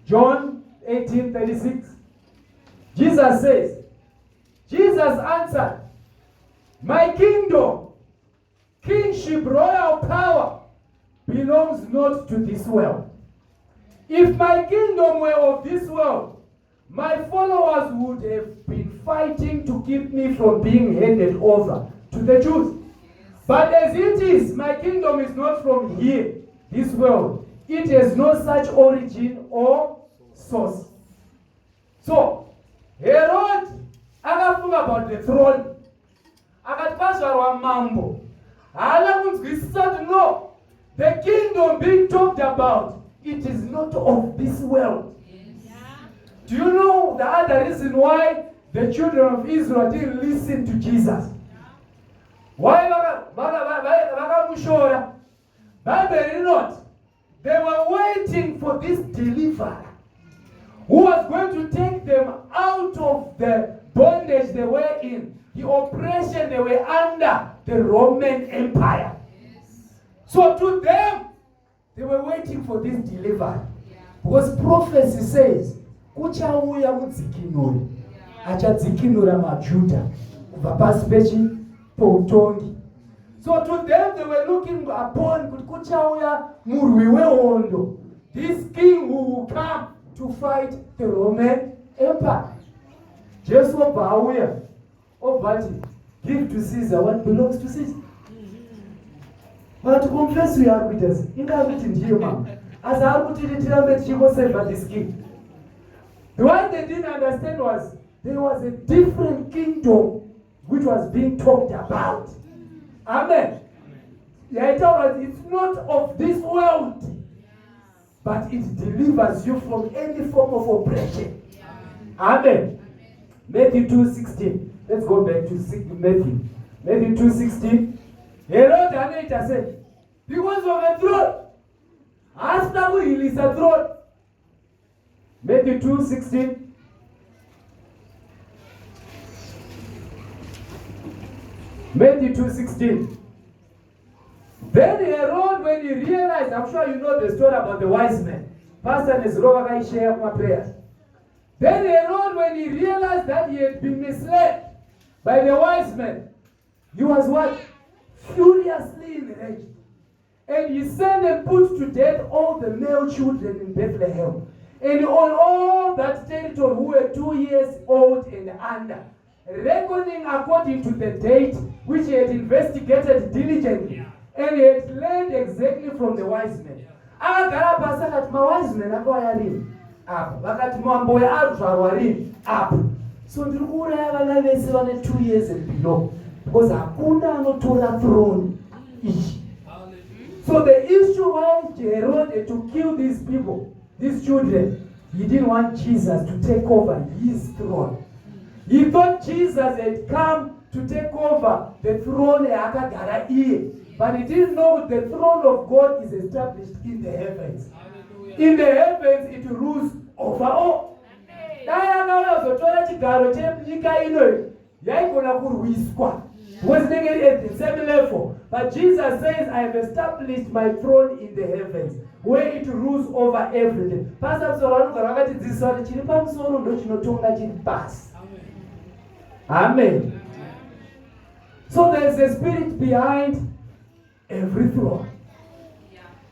[SPEAKER 3] John 18:36. Jesus says, Jesus answered, my kingdom, kingship, royal power belongs not to this world. If my kingdom were of this world, my followers would have been fighting to keep me from being handed over to the Jews. But as it is, my kingdom is not from here, this world. It has no such origin or source. So, Herod akafunga about the throne. Akatipazvarwa mambo. Haana kunzwisisa kuti no, the kingdom being talked about, it is not of this world. Do you know the other reason why the children of Israel didn't listen to Jesus? Why vakamushora? Bible not. They were waiting for this deliverer who was going to take them out of the bondage they were in. He the oppression they were under the Roman Empire. So to them, they were waiting for this delivery. Because prophecy says, kuchauya mudzikinuri, achadzikinura maJudha kubva pasi poutongi. So to them, they were looking upon kuchauya murwi wehondo, this king who will come to fight the Roman Empire. Jesus obauya, obati, give to Caesar what belongs to Caesar. But to confess we are witnesses, inga kuti ndiyo mama. As I put it, this king. What they didn't understand was there was a different kingdom which was being talked about. Amen. The idea was it's not of this world, but it delivers you from any form of oppression. Amen. Matthew 2:16. Let's go back to Matthew. Matthew 2:16. Herod Anita said, because of a throne, after we release a throne. Matthew 2:16. Matthew 2:16. Then Herod, when he realized, I'm sure you know the story about the wise men. Pastor Nesrova can share my prayers. Then Herod, when he realized that he had been misled by the wise men, he was what? Furiously enraged. And he sent and put to death all the male children in Bethlehem, and on all that territory who were 2 years old and under, reckoning according to the date which he had investigated diligently, and he had learned exactly from the wise men. Agara pasakati mawise men akawayari apo vakati mambo wearuzvarwa rini apo. So ndiri kuuraya vana vese vane 2 years and below, because hakuna anotora throne ichi. So the issue why Herod had to kill these people, these children, he didn't want Jesus to take over his throne. He thought Jesus had come to take over the throne yakagara iye, but he didn't know the throne of God is established in the heavens. In the heavens it rules over all. Dayakazotora chigaro chenyika ino yaigona kurwiswa. Was at the same level. But Jesus says, I have established my throne in the heavens, where it rules over everything. Amen. So there is a spirit behind every throne,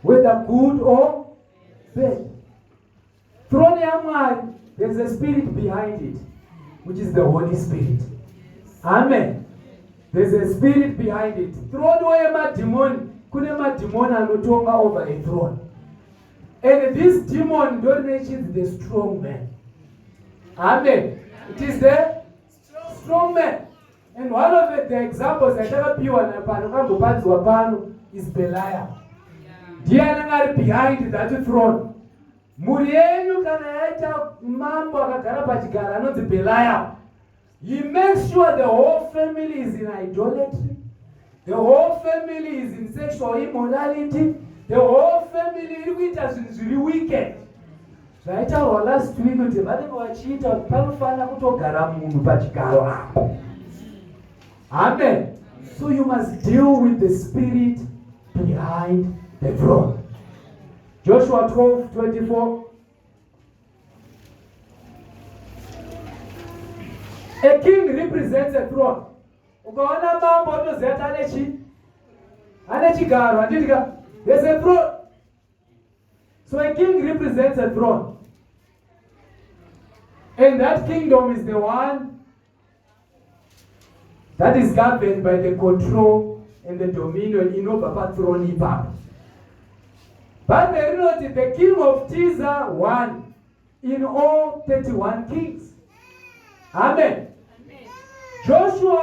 [SPEAKER 3] whether good or bad. Throne Yamai, there is a spirit behind it, which is the Holy Spirit. Amen. There's a spirit behind it. Throne where my demon, kunema demon anotonga over a throne. And this demon don't mention the strong man. Amen. It is the strong man. And one of the examples I tell you is Belial. Diana behind that throne. Murienu kana yaita mambo akagara pachigara anoti Belial. He makes sure the whole family is in idolatry. The whole family is in sexual immorality. The whole family is really wicked. So I tell you last week, Amen. So you must deal with the spirit behind the throne. Joshua 12:24. A king represents a throne. Ukaona mambo otozeta ane chigaro andika. There's a throne. So a king represents a throne. And that kingdom is the one that is governed by the control and the dominion in Papa throne ipapa. But the king of Tiza won in all 31 kings. Amen. Joshua,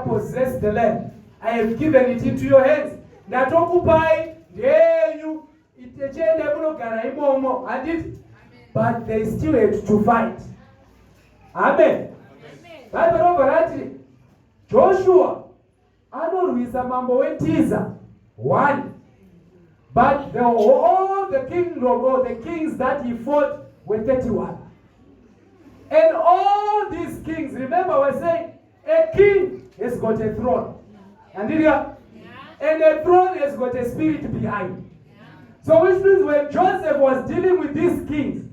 [SPEAKER 3] possess the land. I have given it into your hands. That occupy you. But they still had to fight. Amen. Joshua, anorwisa mambo wetiza one. But all the kingdom or the kings that he fought were 31. And all these kings, remember we're saying, A king has got a throne. And the throne has got a spirit behind. So which means when Joseph was dealing with these kings,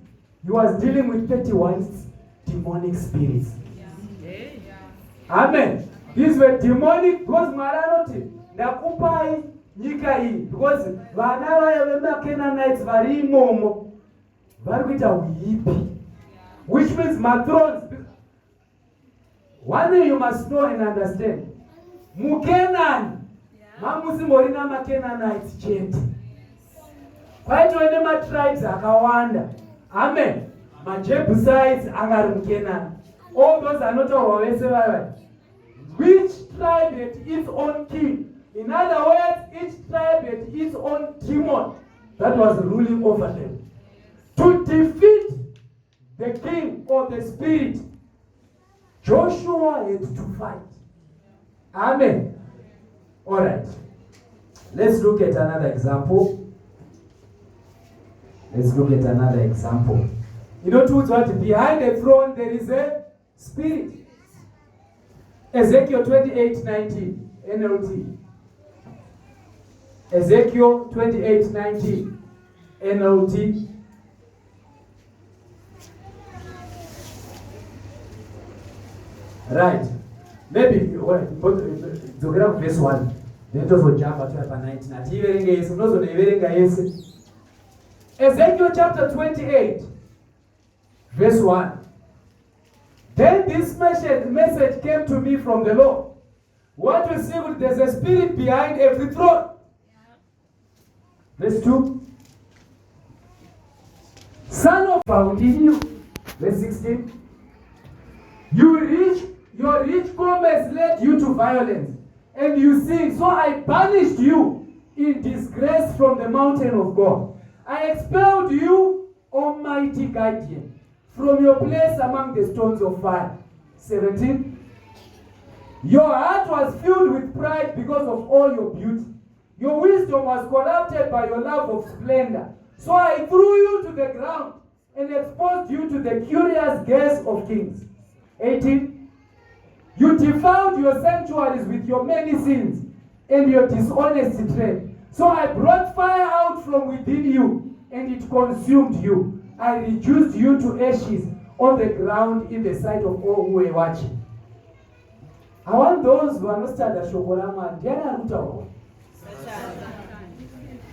[SPEAKER 3] he was dealing with 31 demonic spirits. Amen. These were demonic because Maranoti, Nakupai, Nikai, because Vanava Canaanites vari momo, Varvita wipi. Which means my thrones. One thing you must know and understand. Mukenan, Mamusi Morina Makenanites chenti. Quite when my tribes are Kawanda. Amen. My Jebusites are Mukenan. All those are not our way. Which tribe had its own king? In other words, each tribe had its own demon that was ruling over them. To defeat the king or the spirit, Joshua had to fight. Amen. All right. Let's look at another example. You know, towards what? Behind the throne there is a spirit. Ezekiel 28:19, NLT. Ezekiel 28:19, NLT. Right. Maybe Zogram verse 1. Then just for jump at 19. Ezekiel chapter 28, verse 1. Then this message came to me from the Lord. What you see, there's a spirit behind every throne. Verse 2. Son of found in you. Verse 16. Your rich commerce led you to violence, and you sing, so I banished you in disgrace from the mountain of God. I expelled you, almighty guardian, from your place among the stones of fire. 17. Your heart was filled with pride because of all your beauty. Your wisdom was corrupted by your love of splendor. So I threw you to the ground and exposed you to the curious gaze of kings. 18. You defiled your sanctuaries with your many sins and your dishonest trade. So I brought fire out from within you, and it consumed you. I reduced you to ashes on the ground in the sight of all who were watching. I want those who understand the Shokorama.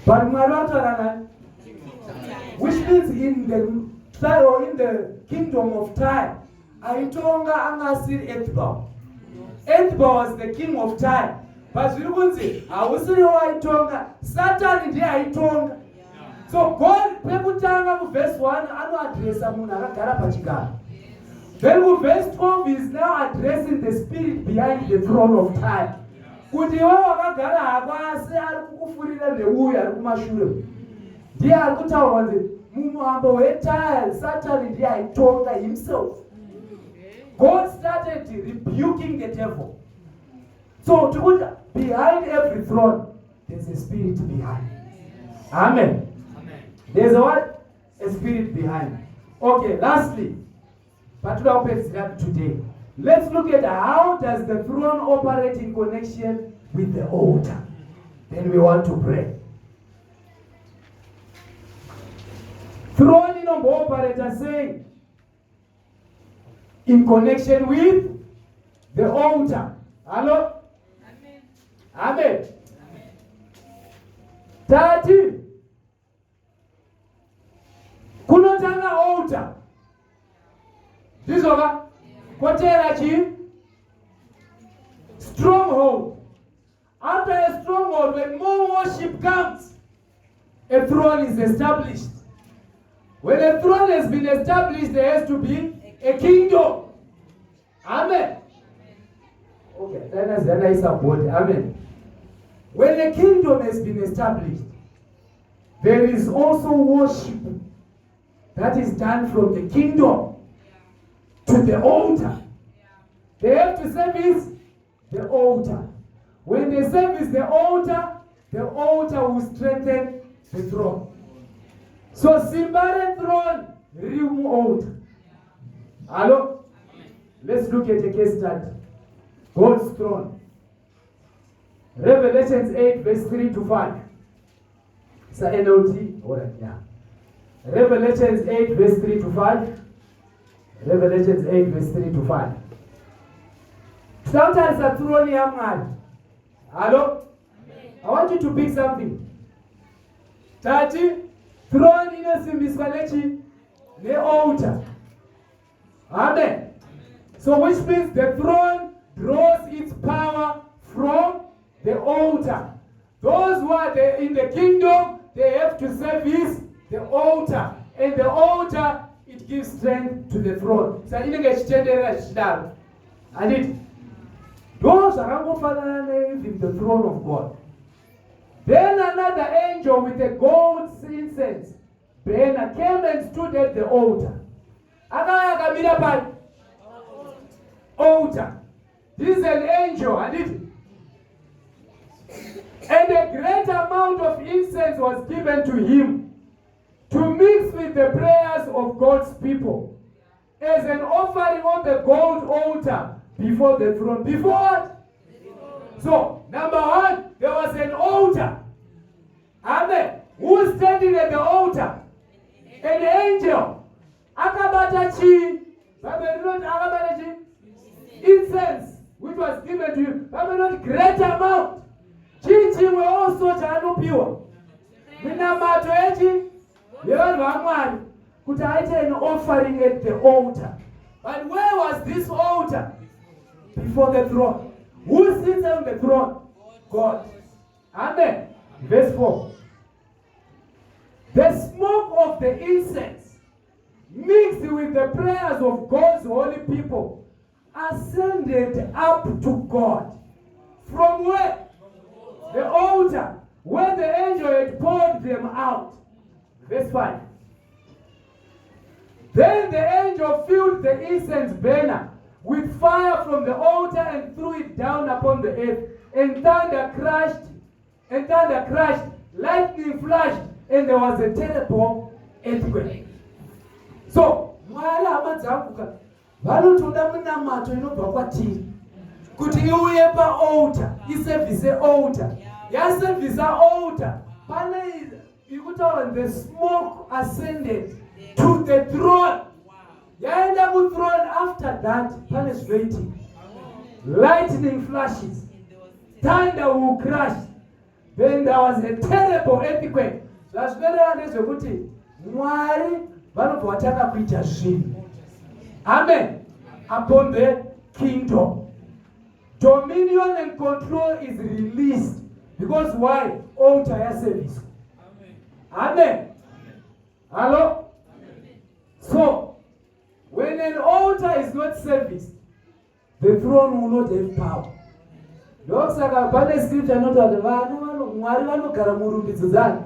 [SPEAKER 3] But which means in the kingdom of Tyre, Aitonga Angasir Ethbal. Ethbal was the king of Tyre. But you will see, I was saying Aitonga, Satan is Aitonga. So God, Pebutanga, verse 1, address Amunara. Then verse 12 is now addressing the spirit behind the throne of Tyre. Kuti wao wakagara hapasi ari kukufurira ndeuyo ari kumashure. Ndiye ari kutaura kuti mumambo weTyre, Satan ndiye aitonga himself. God started rebuking the devil. So behind every throne, there's a spirit behind. Amen. There's a what? A spirit behind. Okay, lastly, today, let's look at how does the throne operate in connection with the altar. Then we want to pray. Throne in operator saying in connection with the altar. Hello? Amen. 13. Kunotanga altar. This over. Kotera stronghold. After a stronghold, when more worship comes, a throne is established. When a throne has been established, there has to be a kingdom. Amen. Okay, that is about it. Amen. When a kingdom has been established, there is also worship that is done from the kingdom to the altar. They have to service the altar. When they service the altar will strengthen the throne. So Simbare throne, remove altar. Hello? Let's look at a case study. God's throne. Revelations 8 verse 3 to 5. It's a NLT. Alright, yeah. Revelations 8 verse 3 to 5. Revelations 8 verse 3 to 5. Sometimes a throne young man. Hello? I want you to pick something. Tati, throne inosimbiswa nechi, ne altar. Amen. So which means the throne draws its power from the altar. Those who are in the kingdom, they have to service the altar. And the altar, it gives strength to the throne. So and it those are the throne of God. Then another angel with a gold incense came and stood at the altar. Altar. This is an angel, and a great amount of incense was given to him to mix with the prayers of God's people as an offering on the gold altar before the throne. Before what? So, number one, there was an altar. Amen. Who is standing at the altar? An angel. Akabatachi. Incense, which was given to you. Great amount. Chichi were also chanupiwa. Minamato echi. Yevan vamwari. Kutaite an offering at the altar. But where was this altar? Before the throne. Who sits on the throne? God. Amen. Verse 4. The smoke of the incense mixed with the prayers of God's holy people ascended up to God. From where? The altar, where the angel had poured them out. Verse 5. Then the angel filled the incense burner with fire from the altar and threw it down upon the earth, and thunder crashed, lightning flashed, and there was a terrible earthquake. So, mwari hamadzakuka vanotoda munamato inobva kwatiri kuti iuye paaltar, isevhise altar. Yasevhisa altar, pane ikutaura the smoke ascended to the throne. Yaenda kuthrone. After that, pane zvinoitika. Lightning flashes, thunder will crash, then there was a terrible earthquake. Zvazvinoreva ndezvekuti mwari vanobva vatanga kuita zvinhu. Amen. Upon the kingdom, dominion and control is released. Because why? Altar ya service. Amen. Hello? So, when an altar is not serviced, the throne will not have power. Ndokusaka pane scripture inoti Mwari vanogara murumbidzo dzake.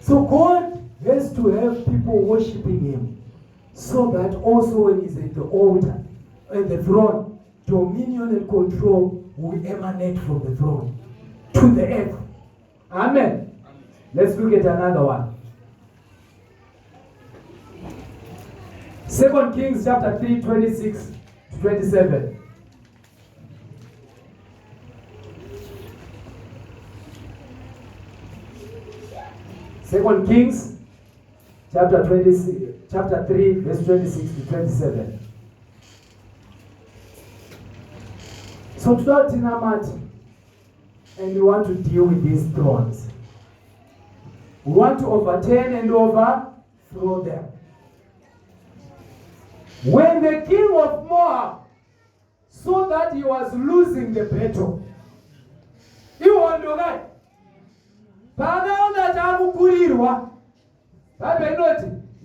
[SPEAKER 3] So God has to have people worshiping him, so that also when he's at the altar and the throne, dominion and control will emanate from the throne to the earth. Amen. Let's look at another one. 2 Kings chapter 3, 26 to 27. Second Kings chapter 3, verse 26 to 27. So today Tinamati, and we want to deal with these thrones. We want to overturn and overthrow them. When the king of Moab saw that he was losing the battle, he wondered,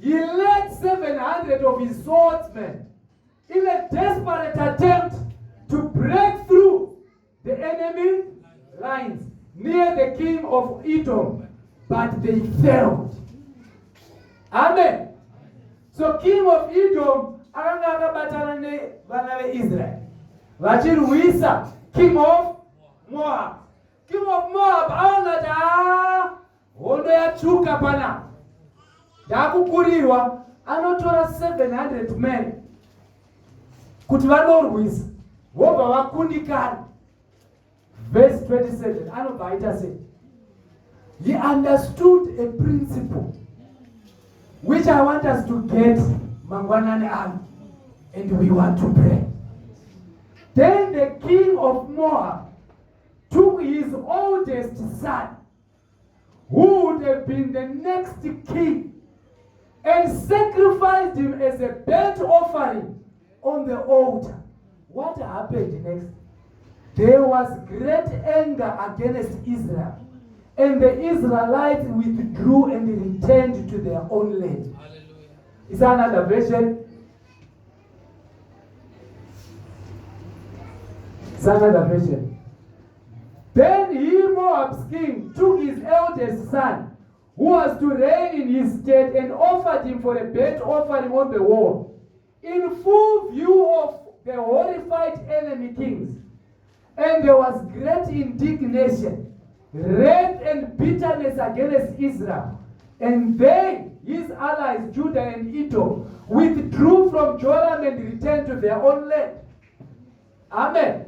[SPEAKER 3] he led 700 of his swordsmen in a desperate attempt to break through the enemy lines near the king of Edom, but they failed. Amen. So king of Edom akanga ne vana veIsrael vachirwisa king of Moab. King of Moab aona hondo yachuka pana yakukurirwa, anotora 700 men kuti vanorwisa. vobva vakundikana. Verse 27 anobva aita sei? He understood a principle which I want us to get mangwanani ano, and we want to pray. Then the king of Moab took his oldest son, who would have been the next king, and sacrificed him as a burnt offering on the altar. What happened next? There was great anger against Israel, and the Israelites withdrew and returned to their own land. Hallelujah. Is that another version? Is that another version? Then he, Moab's king, took his eldest son, who was to reign in his stead, and offered him for a burnt offering on the wall, in full view of the horrified enemy kings. And there was great indignation, wrath and bitterness against Israel. And they, his allies, Judah and Edom, withdrew from Jordan and returned to their own land. Amen.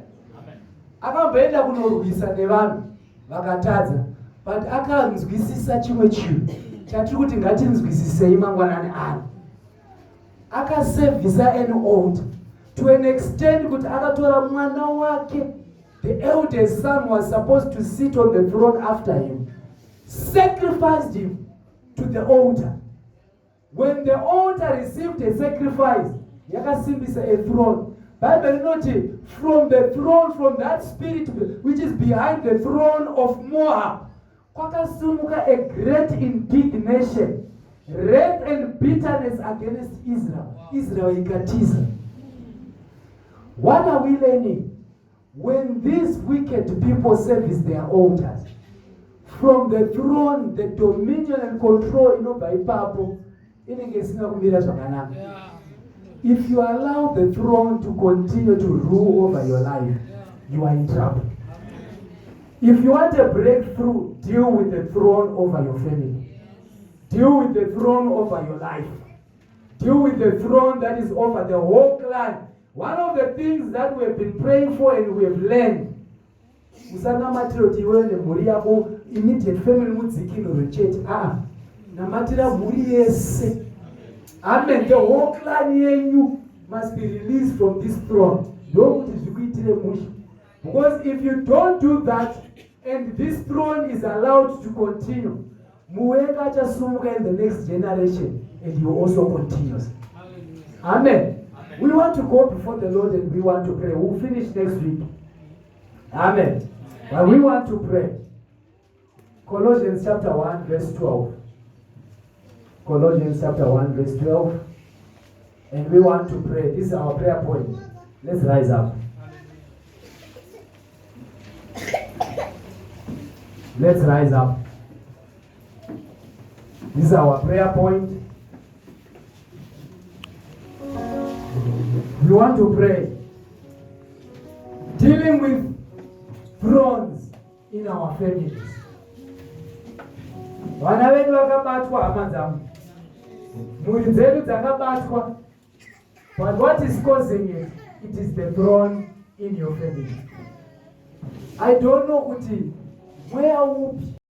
[SPEAKER 3] Akamboenda kunorwisa nevanhu vakatadza, but akanzwisisa chimwe chinhu chatiri kuti ngatinzwisisei mangwanani ano. Akasevhisa an altar to an extent kuti akatora mwana wake. The eldest son was supposed to sit on the throne after him, sacrificed him to the altar. When the altar received a sacrifice, yakasimbisa a throne. Bible noted from the throne, from that spirit which is behind the throne of Moab, kwakasumuka a great indignation, wrath and bitterness against Israel. Israel ikatiza. What are we learning? When these wicked people service their altars, from the throne, the dominion and control inobva ipapo inenge isina kumira zvakanaka. If you allow the throne to continue to rule over your life, you are in trouble. If you want a breakthrough, deal with the throne over your family. Deal with the throne over your life. Deal with the throne that is over the whole clan. One of the things that we have been praying for and we have learned, usanamatira kuti iwe nemhuri yako immediate family mudzikinuro chete. Namatira mhuri yese. Amen. The whole clan yenyu must be released from this throne. Ndokuti zvikuitire musha. Because if you don't do that, and this throne is allowed to continue, muweka achasumuka in the next generation, and you also continues. Amen. We want to go before the Lord and we want to pray. We'll finish next week. Amen. But we want to pray. Colossians chapter 1 verse 12. Colossians chapter 1 verse 12. And we want to pray. This is our prayer point. Let's rise up. Let's rise up. This is our prayer point. We want to pray. Dealing with thrones in our families. Vana vedu vakabatwa hama dzamu. Mhuri dzedu dzakabatwa. But what is causing it? It is the throne in your family. I don't know kuti mwea upi